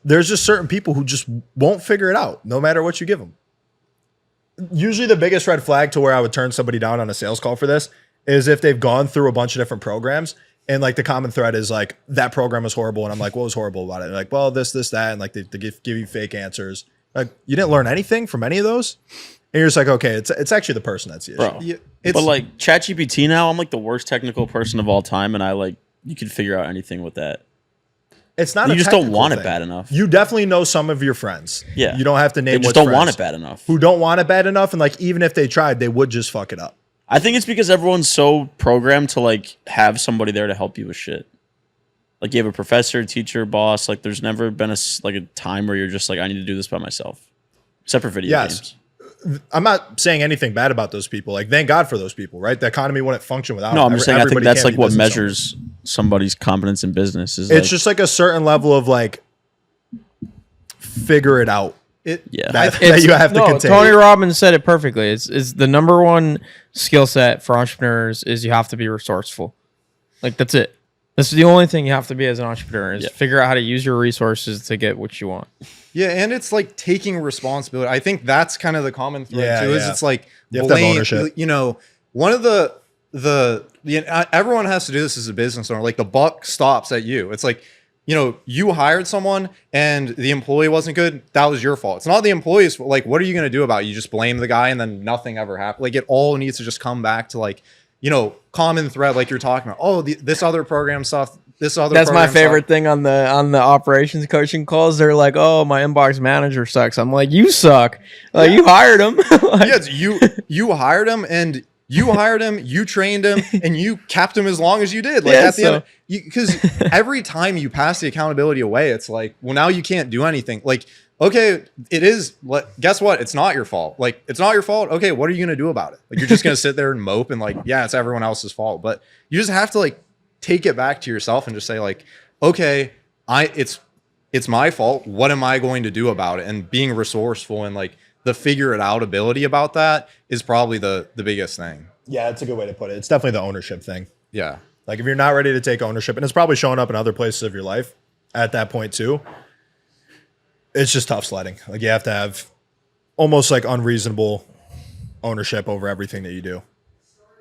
there's just certain people who just won't figure it out no matter what you give them. Usually the biggest red flag to where I would turn somebody down on a sales call for this is if they've gone through a bunch of different programs and like the common thread is like that program was horrible. And I'm like, what was horrible about it? And like, well, this, that. And like they give you fake answers. Like you didn't learn anything from any of those. And you're just like, okay, it's actually the person that's the issue. Bro, but like ChatGPT now, I'm like the worst technical person of all time. And you can figure out anything with that. It's not. You a just don't technical want thing. it bad enough. You definitely know some of your friends. Yeah. You don't have to name. They just which don't friends want it bad enough. Who don't want it bad enough, and like even if they tried, they would just fuck it up. I think it's because everyone's so programmed to like have somebody there to help you with shit. Like you have a professor, teacher, boss. Like there's never been a time where you're just like, I need to do this by myself, except for video games. I'm not saying anything bad about those people. Like, thank God for those people, right? The economy wouldn't function without No, them. I'm just saying I think Everybody that's can't like be what business measures somebody's competence in business. Is owners. It's like, just like a certain level of like figure it out. yeah. That you have to contain. Tony Robbins said it perfectly. It's the number one skill set for entrepreneurs is you have to be resourceful. Like that's it. That's the only thing you have to be as an entrepreneur is figure out how to use your resources to get what you want. Yeah, and it's like taking responsibility. I think that's kind of the common thread too. Is it's like you have to have ownership. You know, one of everyone has to do this as a business owner. Like the buck stops at you. It's like, you know, you hired someone and the employee wasn't good. That was your fault. It's not the employee's fault. Like, what are you going to do about it? You just blame the guy and then nothing ever happened. Like it all needs to just come back to like, you know, common thread, like you're talking about. Oh, this other program stuff. That's my favorite thing on the operations coaching calls. They're like, "Oh, my inbox manager sucks." I'm like, "You suck. Like you hired him." Yeah, it's you hired him and you hired him, you trained him, and you kept him as long as you did. Like at the end, because every time you pass the accountability away, it's like, well, now you can't do anything. Like, okay, it is. Guess what? It's not your fault. Like, it's not your fault. Okay, what are you gonna do about it? Like, you're just gonna sit there and mope and like, yeah, it's everyone else's fault. But you just have to like take it back to yourself and just say like, okay, it's my fault. What am I going to do about it? And being resourceful and like the figure it out ability about that is probably the biggest thing. Yeah, that's a good way to put it. It's definitely the ownership thing. Yeah. Like if you're not ready to take ownership, and it's probably showing up in other places of your life at that point too, it's just tough sledding. Like you have to have almost like unreasonable ownership over everything that you do.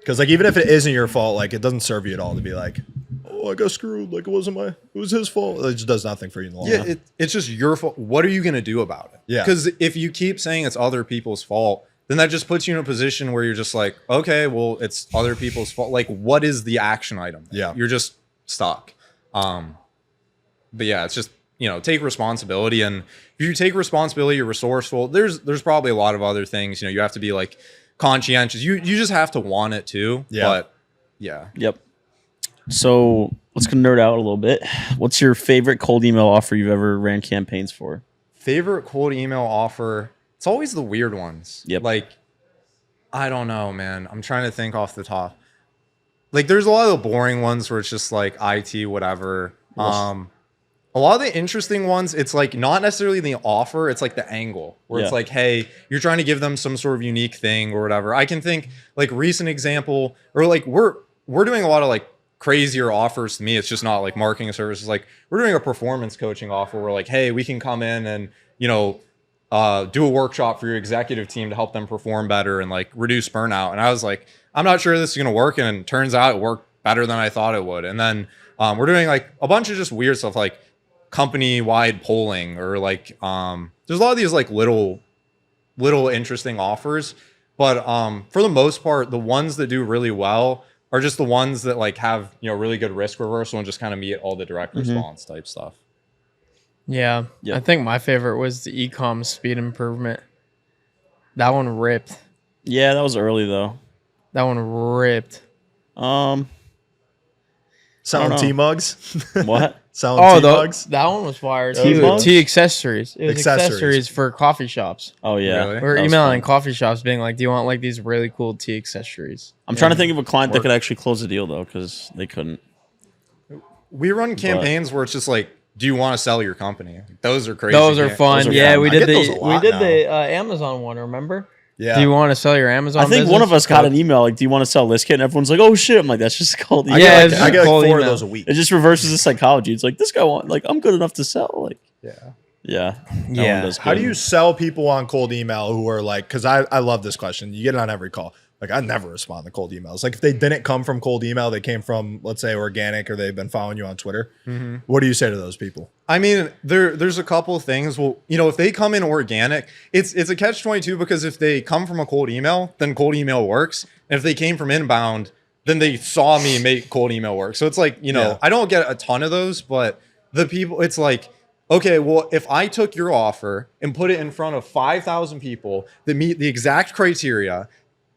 Because like even if it isn't your fault, like it doesn't serve you at all to be like, oh, I got screwed. Like it was his fault. It just does nothing for you in the long run. Yeah, it's just your fault. What are you going to do about it? Yeah. Because if you keep saying it's other people's fault, then that just puts you in a position where you're just like, okay, well, it's other people's fault. Like, what is the action item? Yeah. You're just stuck. But yeah, it's just, you know, take responsibility. And if you take responsibility, you're resourceful. There's probably a lot of other things. You know, you have to be like conscientious. You just have to want it too. Yeah. But yeah. Yep. So let's nerd out a little bit. What's your favorite cold email offer you've ever ran campaigns for? Favorite cold email offer? It's always the weird ones. Yep. Like, I don't know, man. I'm trying to think off the top. Like, there's a lot of the boring ones where it's just like IT, whatever. A lot of the interesting ones, it's like not necessarily the offer, it's like the angle where it's like, hey, you're trying to give them some sort of unique thing or whatever. I can think like recent example, or like we're doing a lot of like crazier offers to me. It's just not like marketing services. Like we're doing a performance coaching offer. We're like, hey, we can come in and, you know, do a workshop for your executive team to help them perform better and like reduce burnout. And I was like, I'm not sure this is going to work. And it turns out it worked better than I thought it would. And then we're doing like a bunch of just weird stuff like company-wide polling or like there's a lot of these like little interesting offers. But for the most part, the ones that do really well are just the ones that like have, you know, really good risk reversal and just kind of meet all the direct response type stuff. Yeah. I think my favorite was the e-com speed improvement. That one ripped. Yeah, that was early though. That one ripped. Selling tea mugs. What? Selling tea mugs. That one was fire Tea too. mugs? Tea accessories. It was Accessories. accessories for coffee shops. Oh yeah. Really? We were That was emailing fun. coffee shops being like, do you want like these really cool tea accessories? I'm trying to think of a client that could actually close a deal though, because they couldn't. We run campaigns where it's just like, do you want to sell your company? Those are crazy. Those are fun. Those are Yeah, fun. we I did get those a the lot Amazon one, remember? Yeah. Do you want to sell your Amazon I think one of us got an email like, "Do you want to sell this kit?" And everyone's like, "Oh shit!" I'm like, "That's just called." I Yeah, get it's like, I get like cold 4 of email. those a week. It just reverses the psychology. It's like this guy want like I'm good enough to sell. Like Yeah. yeah. That Yeah. one does How do good. you sell people on cold email who are like, because I love this question. You get it on every call. Like I never respond to cold emails. Like if they didn't come from cold email, they came from, let's say, organic, or they've been following you on Twitter. What do you say to those people? I mean, there's a couple of things. Well, you know, if they come in organic, it's a catch-22 because if they come from a cold email, then cold email works. And if they came from inbound, then they saw me make cold email work. So it's like, you know, Yeah. I don't get a ton of those, but the people, it's like, okay, well, if I took your offer and put it in front of 5,000 people that meet the exact criteria,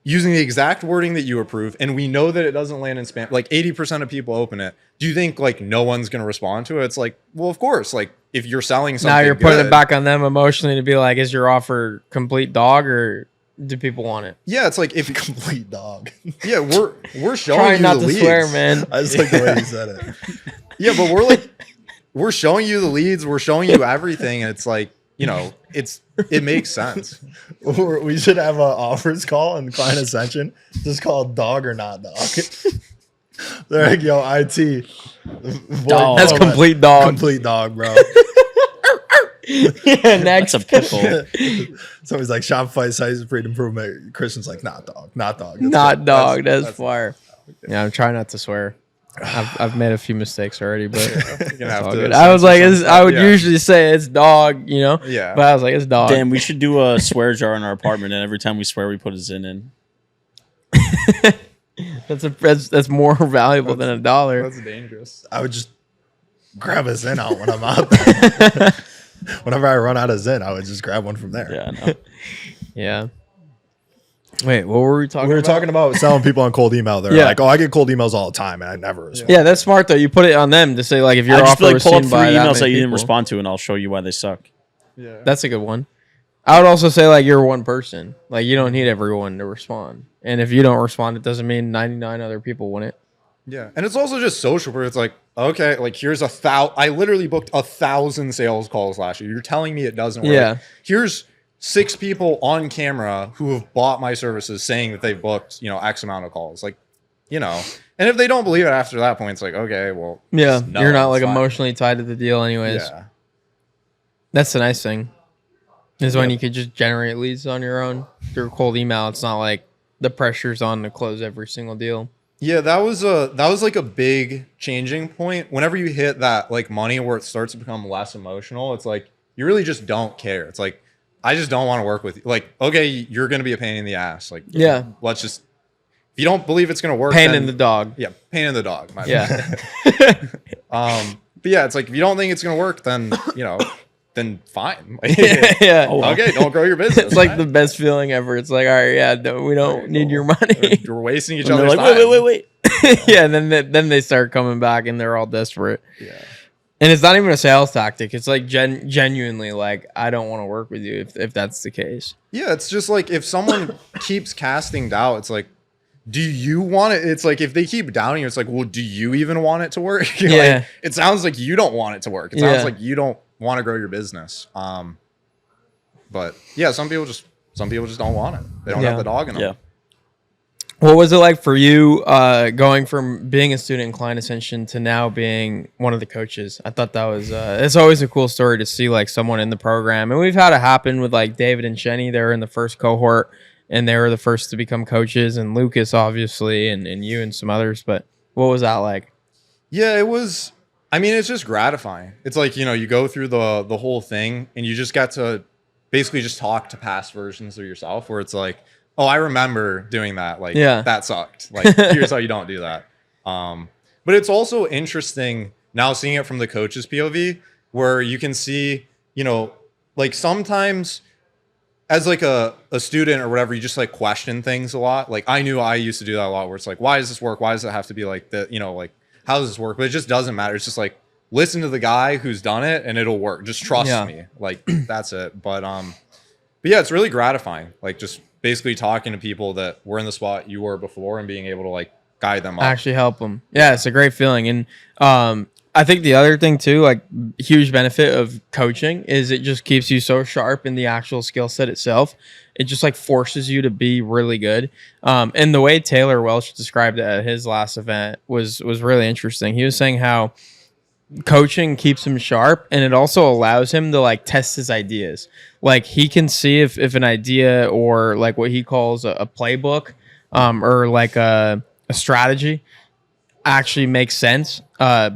using the exact wording that you approve, and we know that it doesn't land in spam, like 80% of people open it, do you think like no one's going to respond to it? It's like, well, of course, like if you're selling something, now you're putting good, it back on them emotionally to be like, is your offer complete dog or do people want it? yeah, it's like if Complete dog. yeah, we're showing Trying you not the to leads. swear, man. I just like the way you said it. Yeah, but we're showing you the leads, we're showing you everything, and it's like, you know, it makes sense. We should have an offers call in Client Ascension, just called dog or not dog. They're like, yo, IT. Dog. That's complete dog. Complete dog, bro. Yeah, next. That's a pickle. Somebody's like, Shopify site is pretty improvement. Christian's like, not dog, not dog. That's Not good. dog. That's fire. Yeah, I'm trying not to swear. I've made a few mistakes already, but You're gonna have all to good. I was like, censor some I would stuff. Yeah. usually say it's dog, you know? Yeah. But I was like, it's dog. Damn, we should do a swear jar in our apartment, and every time we swear, we put a Zin in. That's more valuable than $1. That's dangerous. I would just grab a Zen out when I'm out there. Whenever I run out of Zen, I would just grab one from there. Yeah, I know. Yeah. Wait, what were we talking We were about? talking about selling people on cold email. They're Yeah. like, oh, I get cold emails all the time, and I never respond. Yeah, that's smart though. You put it on them to say like if your I just offer feel like was pull up seen 3 by that emails many that you didn't people. respond to, and I'll show you why they suck. Yeah. That's a good one. I would also say like you're one person. Like you don't need everyone to respond. And if you don't respond, it doesn't mean 99 other people wouldn't. Yeah. And it's also just social where it's like, okay, like here's I literally booked 1,000 sales calls last year. You're telling me it doesn't work. Yeah. Here's 6 people on camera who have bought my services saying that they've booked, you know, X amount of calls. Like, you know, and if they don't believe it after that point, it's like, okay, well, Yeah. no, You're not like it's fine. emotionally tied to the deal anyways. Yeah. That's the nice thing. Is when you could just generate leads on your own through cold email. It's not like the pressure's on to close every single deal. Yeah, that was like a big changing point. Whenever you hit that like money where it starts to become less emotional, it's like you really just don't care. It's like I just don't want to work with you. Like, okay, you're gonna be a pain in the ass. Like, Yeah. let's just if you don't believe it's gonna work, Pain then, in the dog. yeah, pain in the dog. My Yeah. bad. But yeah, it's like if you don't think it's gonna work, then you know, then fine. Like, Yeah. Oh, well. okay, don't grow your business. It's like man. the best feeling ever. It's like, all right, yeah, we don't need your money. You're wasting each And they're other's like, time. wait. Yeah, and then they start coming back and they're all desperate. Yeah. And it's not even a sales tactic. It's like genuinely like I don't want to work with you if that's the case. Yeah, it's just like if someone keeps casting doubt, it's like, do you want it? It's like if they keep doubting you, it's like, well, do you even want it to work? You're Yeah. like, it sounds like you don't want it to work. It sounds Yeah. like you don't want to grow your business. But yeah, some people just don't want it. They don't Yeah. have the dog in them. Yeah. What was it like for you going from being a student in Client Ascension to now being one of the coaches? I thought that was it's always a cool story to see like someone in the program. And we've had it happen with like David and Shenny. They were in the first cohort and they were the first to become coaches, and Lucas obviously and you and some others. But what was that like? Yeah, it was. I mean, it's just gratifying. It's like, you know, you go through the whole thing and you just got to basically just talk to past versions of yourself where it's like, oh, I remember doing that. Like, Yeah. that sucked. Like, here's how you don't do that. But it's also interesting now seeing it from the coach's POV where you can see, you know, like sometimes as like a student or whatever, you just like question things a lot. Like I knew I used to do that a lot where it's like, why does this work? Why does it have to be like that? You know, like how does this work? But it just doesn't matter. It's just like, listen to the guy who's done it and it'll work. Just trust Yeah. me. Like that's it. But yeah, it's really gratifying. Like just basically talking to people that were in the spot you were before and being able to like guide them up. Actually help them. Yeah, it's a great feeling. And I think the other thing too, like huge benefit of coaching is it just keeps you so sharp in the actual skill set itself. It just like forces you to be really good. And the way Taylor Welch described it at his last event was really interesting. He was saying how coaching keeps him sharp and it also allows him to like test his ideas. Like he can see if an idea or like what he calls a playbook or like a strategy actually makes sense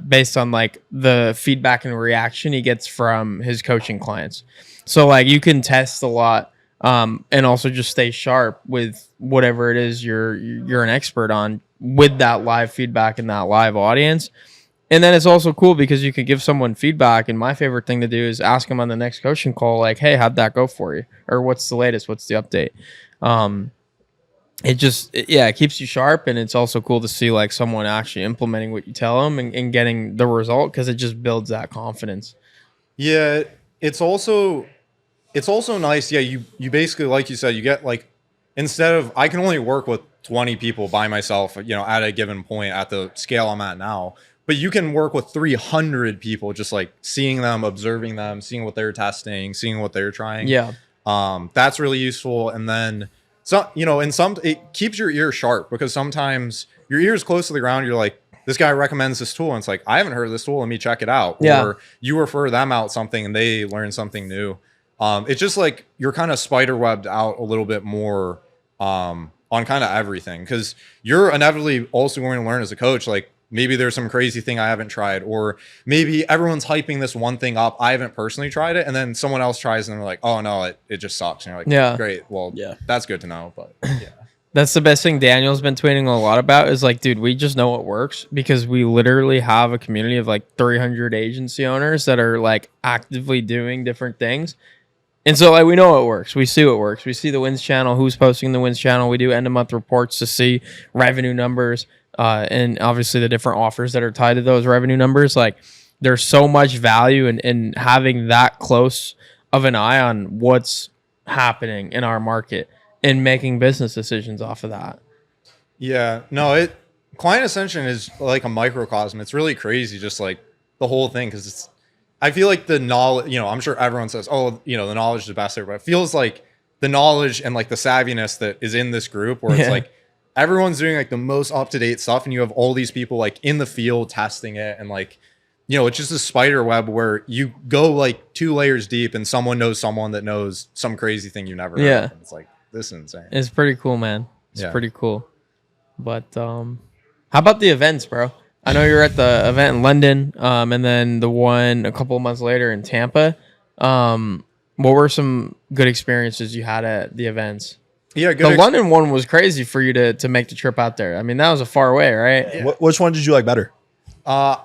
based on like the feedback and reaction he gets from his coaching clients. So like you can test a lot and also just stay sharp with whatever it is you're an expert on with that live feedback and that live audience. And then it's also cool because you can give someone feedback. And my favorite thing to do is ask them on the next coaching call, like, hey, how'd that go for you? Or what's the latest? What's the update? It keeps you sharp. And it's also cool to see like someone actually implementing what you tell them and getting the result, because it just builds that confidence. Yeah. It's also nice. Yeah. You basically, like you said, you get like, instead of, I can only work with 20 people by myself, at a given point at the scale I'm at now. But you can work with 300 people, just like seeing them, observing them, seeing what they're testing, seeing what they're trying. Yeah. That's really useful. And then, it keeps your ear sharp, because sometimes your ear is close to the ground. You're like, this guy recommends this tool. And it's like, I haven't heard of this tool. Let me check it out. Yeah. Or you refer them out something and they learn something new. It's just like you're kind of spider webbed out a little bit more on kind of everything, because you're inevitably also going to learn as a coach. Like, maybe there's some crazy thing I haven't tried, or maybe everyone's hyping this one thing up. I haven't personally tried it. And then someone else tries and they're like, oh no, it just sucks. And you're like, yeah, great. Well, yeah, that's good to know. But yeah, that's the best thing Daniel's been tweeting a lot about, is like, dude, we just know what works, because we literally have a community of like 300 agency owners that are like actively doing different things. And so like, we know what works. We see what works. We see the wins channel, who's posting the wins channel. We do end of month reports to see revenue numbers. And obviously the different offers that are tied to those revenue numbers. Like, there's so much value in having that close of an eye on what's happening in our market and making business decisions off of that. Yeah, no, Client Ascension is like a microcosm. It's really crazy, just like the whole thing, because I feel like the knowledge, I'm sure everyone says, oh, the knowledge is the best there, but it feels like the knowledge and like the savviness that is in this group, where it's like, everyone's doing like the most up-to-date stuff, and you have all these people like in the field testing it, and like, it's just a spider web where you go like 2 layers deep and someone knows someone that knows some crazy thing you never heard of. And it's like, this is insane. It's pretty cool, man. It's pretty cool. But how about the events, bro? I know you're at the event in London, and then the one a couple of months later in Tampa. What were some good experiences you had at the events? Yeah, good. The London one was crazy for you to make the trip out there. I mean, that was a far way, right? Yeah. Which one did you like better? I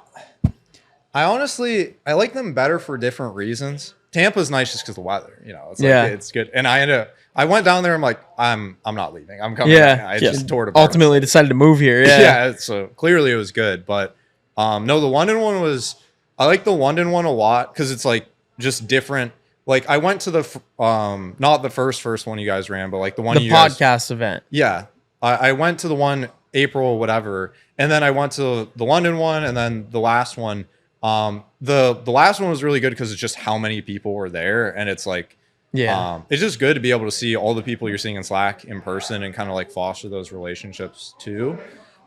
like them better for different reasons. Tampa's nice just because the weather, it's like, it's good. And I went down there. I'm like, I'm not leaving. I'm coming. Yeah. I just tore it. Ultimately decided to move here. Yeah. Yeah. So clearly it was good, but no, the London one I like the London one a lot, because it's like just different. Like, I went to the, not the first one you guys ran, but like the one the podcast event. Yeah. I went to the one April or whatever. And then I went to the London one, and then the last one. The last one was really good because it's just how many people were there. And it's like, it's just good to be able to see all the people you're seeing in Slack in person and kind of like foster those relationships too.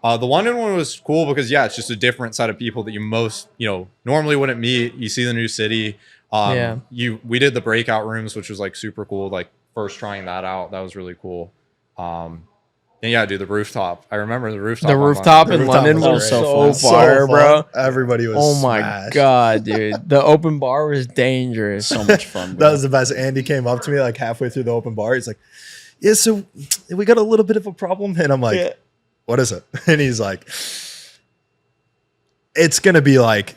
The London one was cool because it's just a different set of people that you normally wouldn't meet. You see the new city. We did the breakout rooms, which was like super cool. Like, first trying that out, that was really cool. And dude, the rooftop. I remember the rooftop. The rooftop in London was so fire, bro. Everybody was. Oh my god, dude! The open bar was dangerous. So much fun. That was the best. Andy came up to me like halfway through the open bar. He's like, "Yeah, so we got a little bit of a problem," and I'm like, "What is it?" And he's like, "It's gonna be like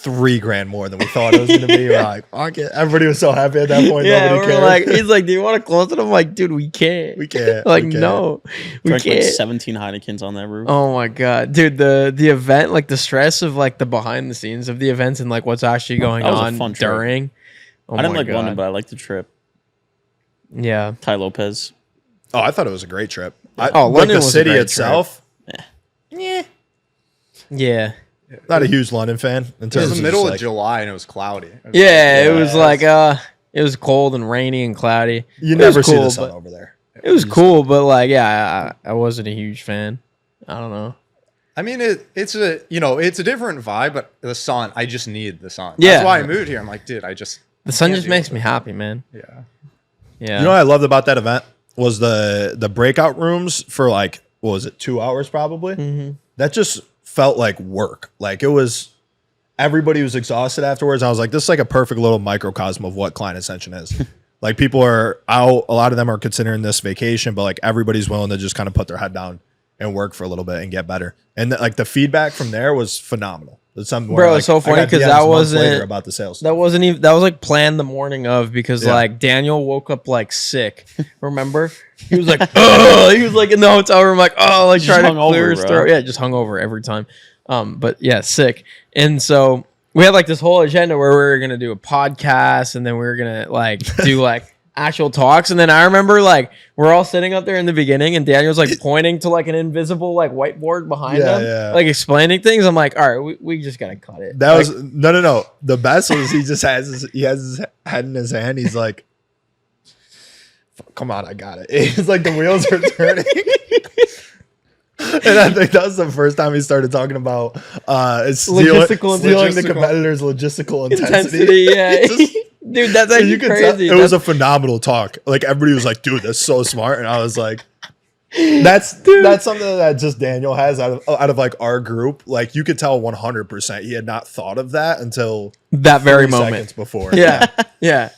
$3,000 more than we thought it was gonna be." We're like, okay. Everybody was so happy at that point. Nobody cared. Like, he's like, "Do you want to close it?" I'm like, "Dude, we can't. We can't. Like, we can't. no, we Drank can't." like 17 Heinekens on that roof. Oh my god, dude! The event, like the stress of like the behind the scenes of the events and like what's actually going on fun trip. during. Oh I didn't like God. London, but I liked the trip. Yeah, Ty Lopez. Oh, I thought it was a great trip. London like the was a city great itself. yeah. Not a huge London fan. In It terms was the middle just of July and it was cloudy. It was like it was cold and rainy and cloudy. You It never was see cool, the sun but- over there. It was cool, but like, I wasn't a huge fan. I don't know. I mean, it's a different vibe, but the sun, I just need the sun. Yeah. That's why I moved here. I'm like, dude, The sun can't just do makes it. me happy, man. yeah. Yeah. You know what I loved about that event was the breakout rooms for like, what was it, 2 hours probably? Mm-hmm. That just felt like work. Like, it was, everybody was exhausted afterwards. I was like, this is like a perfect little microcosm of what Client Ascension is. Like, people are out, a lot of them are considering this vacation, but like everybody's willing to just kind of put their head down and work for a little bit and get better. And like the feedback from there was phenomenal. It's something Bro, where, it's so like, I funny got 'cause DMs that months wasn't- later about the sales. That wasn't even, that was like planned the morning of, because Yeah. like Daniel woke up like sick. Remember? He was like, oh, he was like in the hotel room, like, oh, like Just trying to hung over, clear his bro. throat. Yeah, just hung over every time. But yeah, sick. And so we had like this whole agenda where we were gonna do a podcast, and then we were gonna like do like actual talks. And then I remember like we're all sitting up there in the beginning, and Daniel's like pointing to like an invisible like whiteboard behind Yeah, him, yeah. like explaining things. I'm like, all right, we just gotta cut it. That Like, was no. The best was he just has his head in his hand. He's like, "Come on, I got it." It's like the wheels are turning. And I think that was the first time he started talking about stealing the competitor's logistical intensity. Yeah. It's just- Dude, that's so actually you could crazy. tell it was a phenomenal talk. Like everybody was like, "Dude, that's so smart," and I was like, "That's something that just Daniel has out of like our group. Like you could tell 100% he had not thought of that until that very 3 moment. seconds before." Yeah. Yeah.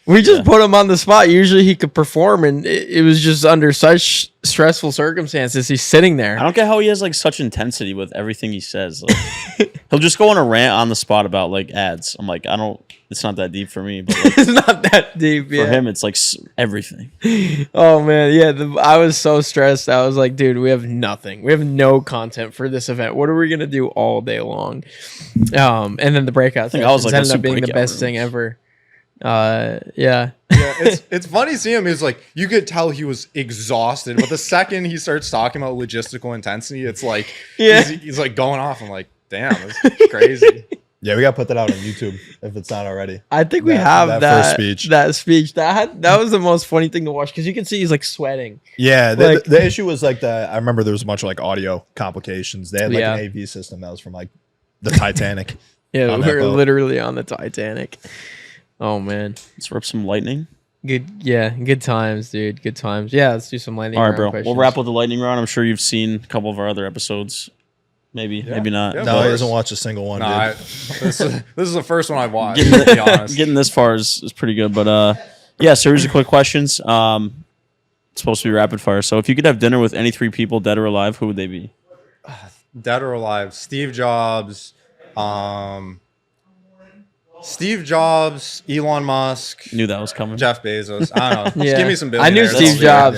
We just put him on the spot. Usually he could perform, and it was just under such stressful circumstances. He's sitting I there. don't get how he has like such intensity with everything he says. Like, he'll just go on a rant on the spot about like ads. I'm like, it's not that deep for me, but like, It's not that deep. for Yeah. him, it's like everything. Oh man, yeah. I was so stressed. I was like, dude, we have nothing. We have no content for this event. What are we gonna do all day long? And then the breakout think I was sessions like, ended let's up do being the breakout best thing rooms. ever. Yeah. Yeah, it's funny seeing him. He's like, you could tell he was exhausted, but the second he starts talking about logistical intensity, it's like, Yeah. he's like going off. I'm like, damn, that's crazy. Yeah, we got to put that out on YouTube if it's not already. I think we That- have that that first speech. That speech that was the most funny thing to watch, because you can see he's like sweating. Yeah, Like- the issue was like I remember there was a bunch of like audio complications. They had like Yeah. an AV system that was from like the Titanic. Yeah, On we that were boat. literally on the Titanic. Oh man, Let's rip some lightning. good times, dude. Good times. Yeah, let's do some lightning All right, round bro. questions. We'll wrap with the lightning round. I'm sure you've seen a couple of our other episodes. Maybe, maybe not. Yeah. No, he doesn't watch a single one. No, Dude. this is the first one I've watched. Getting, To be honest, getting this far is pretty good. But yeah, series of quick questions. It's supposed to be rapid fire. So if you could have dinner with any 3 people, dead or alive, who would they be? dead or alive, Steve Jobs, Elon Musk, Knew that was coming. Jeff Bezos. I don't know. Just Yeah. give me some I knew billionaires. Steve I'll Jobs.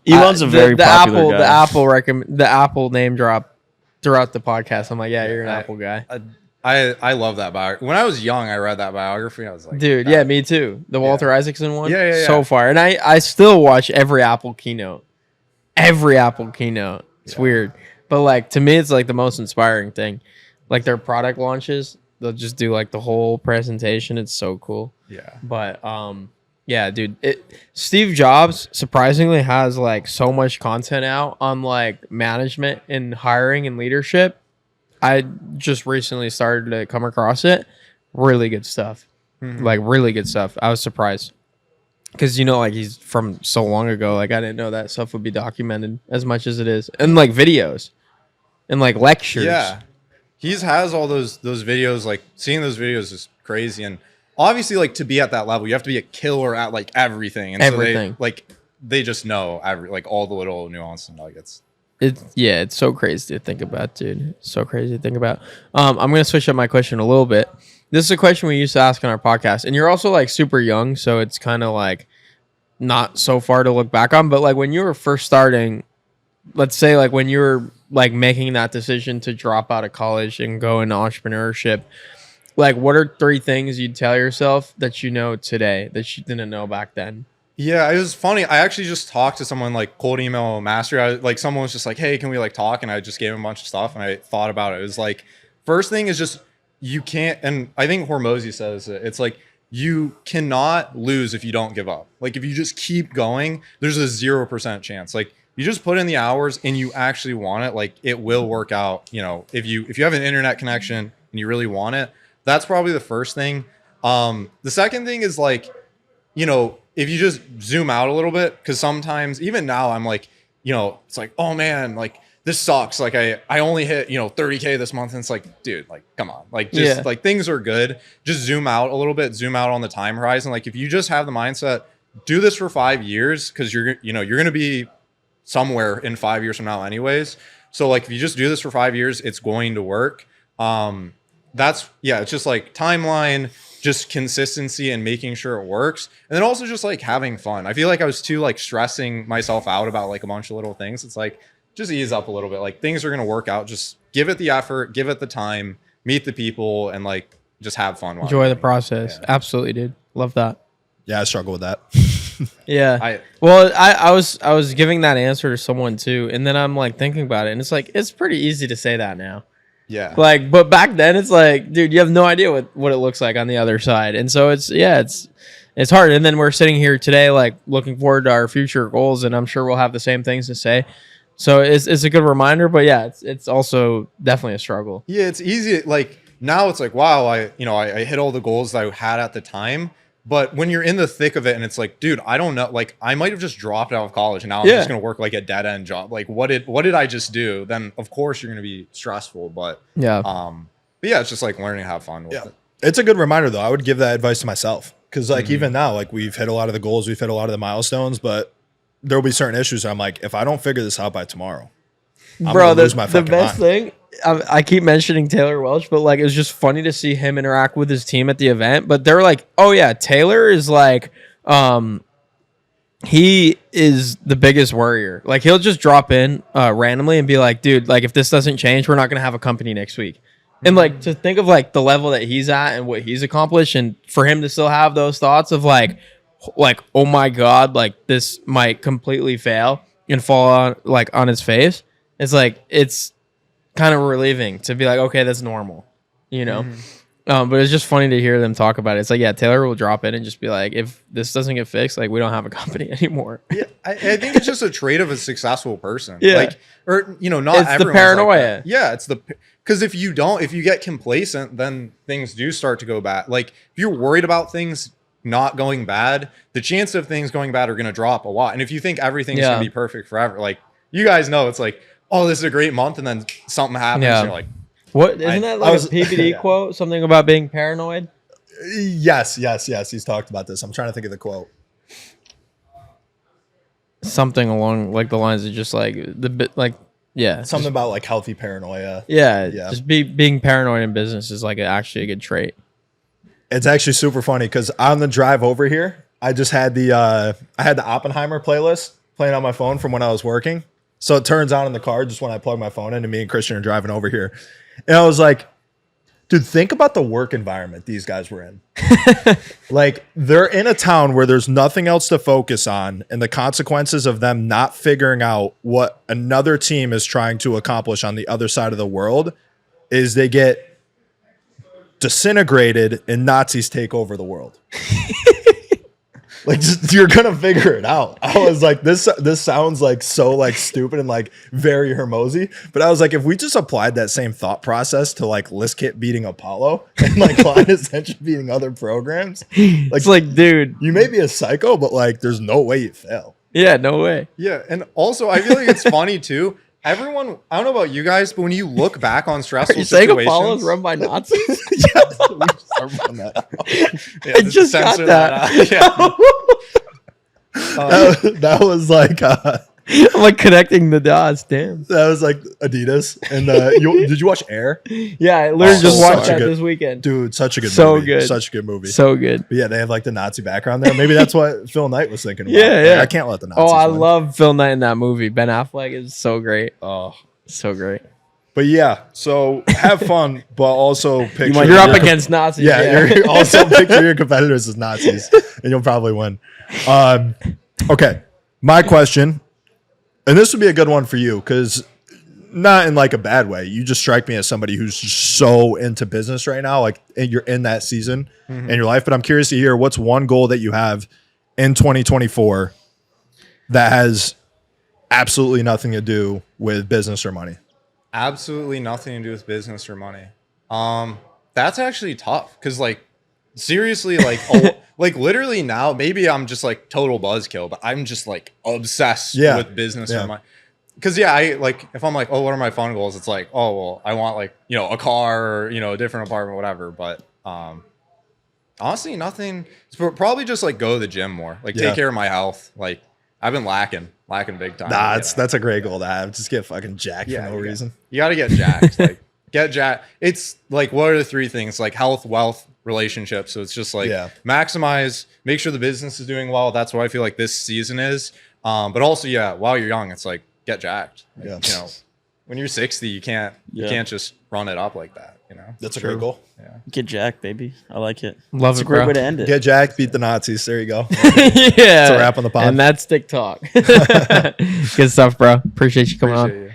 Yeah. Elon's a very the popular Apple, guy. the Apple name drop throughout the podcast. I'm like, yeah, you're an Apple guy, I love that biography. When I was young, I read that biography. I was like, dude. Yeah, me too. The Walter Isaacson one. Yeah, yeah, yeah. So far, and I still watch every Apple keynote. Every Apple keynote. It's weird, but like to me, it's like the most inspiring thing. Like their product launches, they'll just do like the whole presentation. It's so cool. yeah. But yeah, dude, Steve Jobs surprisingly has like so much content out on like management and hiring and leadership. I just recently started to come across it. Really good stuff. Like really good stuff. I was surprised. Cause like he's from so long ago. Like I didn't know that stuff would be documented as much as it is. And like videos. And like lectures. Yeah. He has all those videos. Like seeing those videos is crazy. And obviously, like to be at that level, you have to be a killer at like everything. And Everything. so they just know like all the little nuance and nuggets. It's so crazy to think about, dude. So crazy to think about. I'm gonna switch up my question a little bit. This is a question we used to ask on our podcast, and you're also like super young, so it's kind of like not so far to look back on. But like when you were first starting, let's say like when you were like making that decision to drop out of college and go into entrepreneurship, like what are 3 things you'd tell yourself that you know today that you didn't know back then? Yeah, it was funny. I actually just talked to someone like cold email mastery. Someone was just like, "Hey, can we like talk?" And I just gave him a bunch of stuff, and I thought about it. It was like, first thing is just you can't. And I think Hormozy says it. It's like you cannot lose if you don't give up. Like if you just keep going, there's a 0% chance. Like you just put in the hours and you actually want it. Like it will work out. If you have an internet connection and you really want it, that's probably the first thing. The second thing is like, if you just zoom out a little bit, because sometimes even now I'm like, it's like, oh man, like this sucks. Like I only hit, 30K this month. And it's like, dude, like, come on. Like just like things are good. Just zoom out a little bit, zoom out on the time horizon. Like if you just have the mindset, do this for 5 years, because you're going to be somewhere in 5 years from now anyways. So like if you just do this for 5 years, it's going to work. It's just like timeline, just consistency and making sure it works. And then also just like having fun. I feel like I was too like stressing myself out about like a bunch of little things. It's like, just ease up a little bit. Like things are going to work out. Just give it the effort, give it the time, meet the people, and like just have fun. Enjoy the process. Yeah. Absolutely, dude. Love that. Yeah, I struggle with that. Yeah. I was giving that answer to someone too, and then I'm like thinking about it, and it's like it's pretty easy to say that now. Yeah. Like, but back then it's like, dude, you have no idea what it looks like on the other side, and so it's hard. And then we're sitting here today, like looking forward to our future goals, and I'm sure we'll have the same things to say. So it's a good reminder, but yeah, it's also definitely a struggle. Yeah, it's easy. Like now it's like, wow, I hit all the goals that I had at the time. But when you're in the thick of it and it's like, dude, I don't know, like I might have just dropped out of college and now I'm just going to work like a dead end job. Like what did I just do? Then of course you're going to be stressful, but it's just like learning to have fun with it. It's a good reminder though. I would give that advice to myself. Cause like even now, like we've hit a lot of the goals, we've hit a lot of the milestones, but there'll be certain issues where I'm like, if I don't figure this out by tomorrow, I'm gonna lose my fucking best thing, I keep mentioning Taylor Welch, but like it was just funny to see him interact with his team at the event. But they're like, oh yeah, Taylor is like, he is the biggest worrier. Like he'll just drop in randomly and be like, dude, like if this doesn't change, we're not gonna have a company next week. And like to think of like the level that he's at and what he's accomplished, and for him to still have those thoughts of like, oh my God, like this might completely fail and fall on his face. It's like, it's kind of relieving to be like, okay, that's normal, you know? But it's just funny to hear them talk about it. It's like, yeah, Taylor will drop in and just be like, if this doesn't get fixed, like we don't have a company anymore. Yeah, I think it's just a trait of a successful person. Yeah. Like, or, not it's the paranoia. Like yeah, it's because if you get complacent, then things do start to go bad. Like if you're worried about things not going bad, the chance of things going bad are going to drop a lot. And if you think everything's going to be perfect forever, like you guys know, it's like, oh, this is a great month, and then something happens. And you're like, what isn't that like a PPD quote? Something about being paranoid? Yes. He's talked about this. I'm trying to think of the quote. Something along like the lines of just like the bit like something about like healthy paranoia. Yeah. Just being paranoid in business is like actually a good trait. It's actually super funny because on the drive over here, I just had the Oppenheimer playlist playing on my phone from when I was working. So it turns on in the car just when I plug my phone in, and me and Christian are driving over here. And I was like, dude, think about the work environment these guys were in. Like they're in a town where there's nothing else to focus on, and the consequences of them not figuring out what another team is trying to accomplish on the other side of the world is they get disintegrated and Nazis take over the world. Like just, you're gonna figure it out. I was like, this sounds like so like stupid and like very Hermosy, but I was like, if we just applied that same thought process to like Listkit beating Apollo and like Client Ascension beating other programs, like it's like, dude, you may be a psycho, but like there's no way you fail. Yeah, no way. Yeah, and also I feel like it's funny too. Everyone, I don't know about you guys, but when you look back on stressful situations, Apollo's run by Nazis. Yes, we start run that. Yeah, I just got that. That was like I'm like connecting the dots. Damn. That was like Adidas. And did you watch Air? Yeah, I literally just watched that this weekend. Dude, such a good so movie. Good. Such a good movie. So good. But yeah, they have like the Nazi background there. Maybe that's what Phil Knight was thinking about. Yeah. Like, I can't let the Nazis I win. love Phil Knight in that movie. Ben Affleck is so great. Oh, so great. But yeah, so have fun, but also picture you're up against Nazis. Yeah, you're also picture your competitors as Nazis, and you'll probably win. Okay, my question, and this would be a good one for you because not in like a bad way. You just strike me as somebody who's just so into business right now, like and you're in that season in your life. But I'm curious to hear what's one goal that you have in 2024 that has absolutely nothing to do with business or money. Absolutely nothing to do with business or money. That's actually tough because like seriously, like like literally now, maybe I'm just like total buzzkill, but I'm just like obsessed with business or money. Because I like if I'm like, oh, what are my fun goals? It's like, oh well, I want like a car or a different apartment, whatever. But honestly, nothing. It's probably just like go to the gym more, like take care of my health, like I've been lacking big time. Nah, that's a great goal to have. Just get fucking jacked for no reason. You got to get jacked. Like get jacked. It's like, what are the 3 things? Like health, wealth, relationships. So it's just like maximize, make sure the business is doing well. That's what I feel like this season is. But also, while you're young, it's like get jacked. Like, you know, when you're 60, you can't just run it up like that. You know, that's a great goal. Yeah, get jacked, baby. I like it. Love it's it, a great bro. way to end it. Get jacked, beat the Nazis. There you go. It's a wrap on the pod. And that's TikTok. Good stuff, bro. Appreciate you coming on.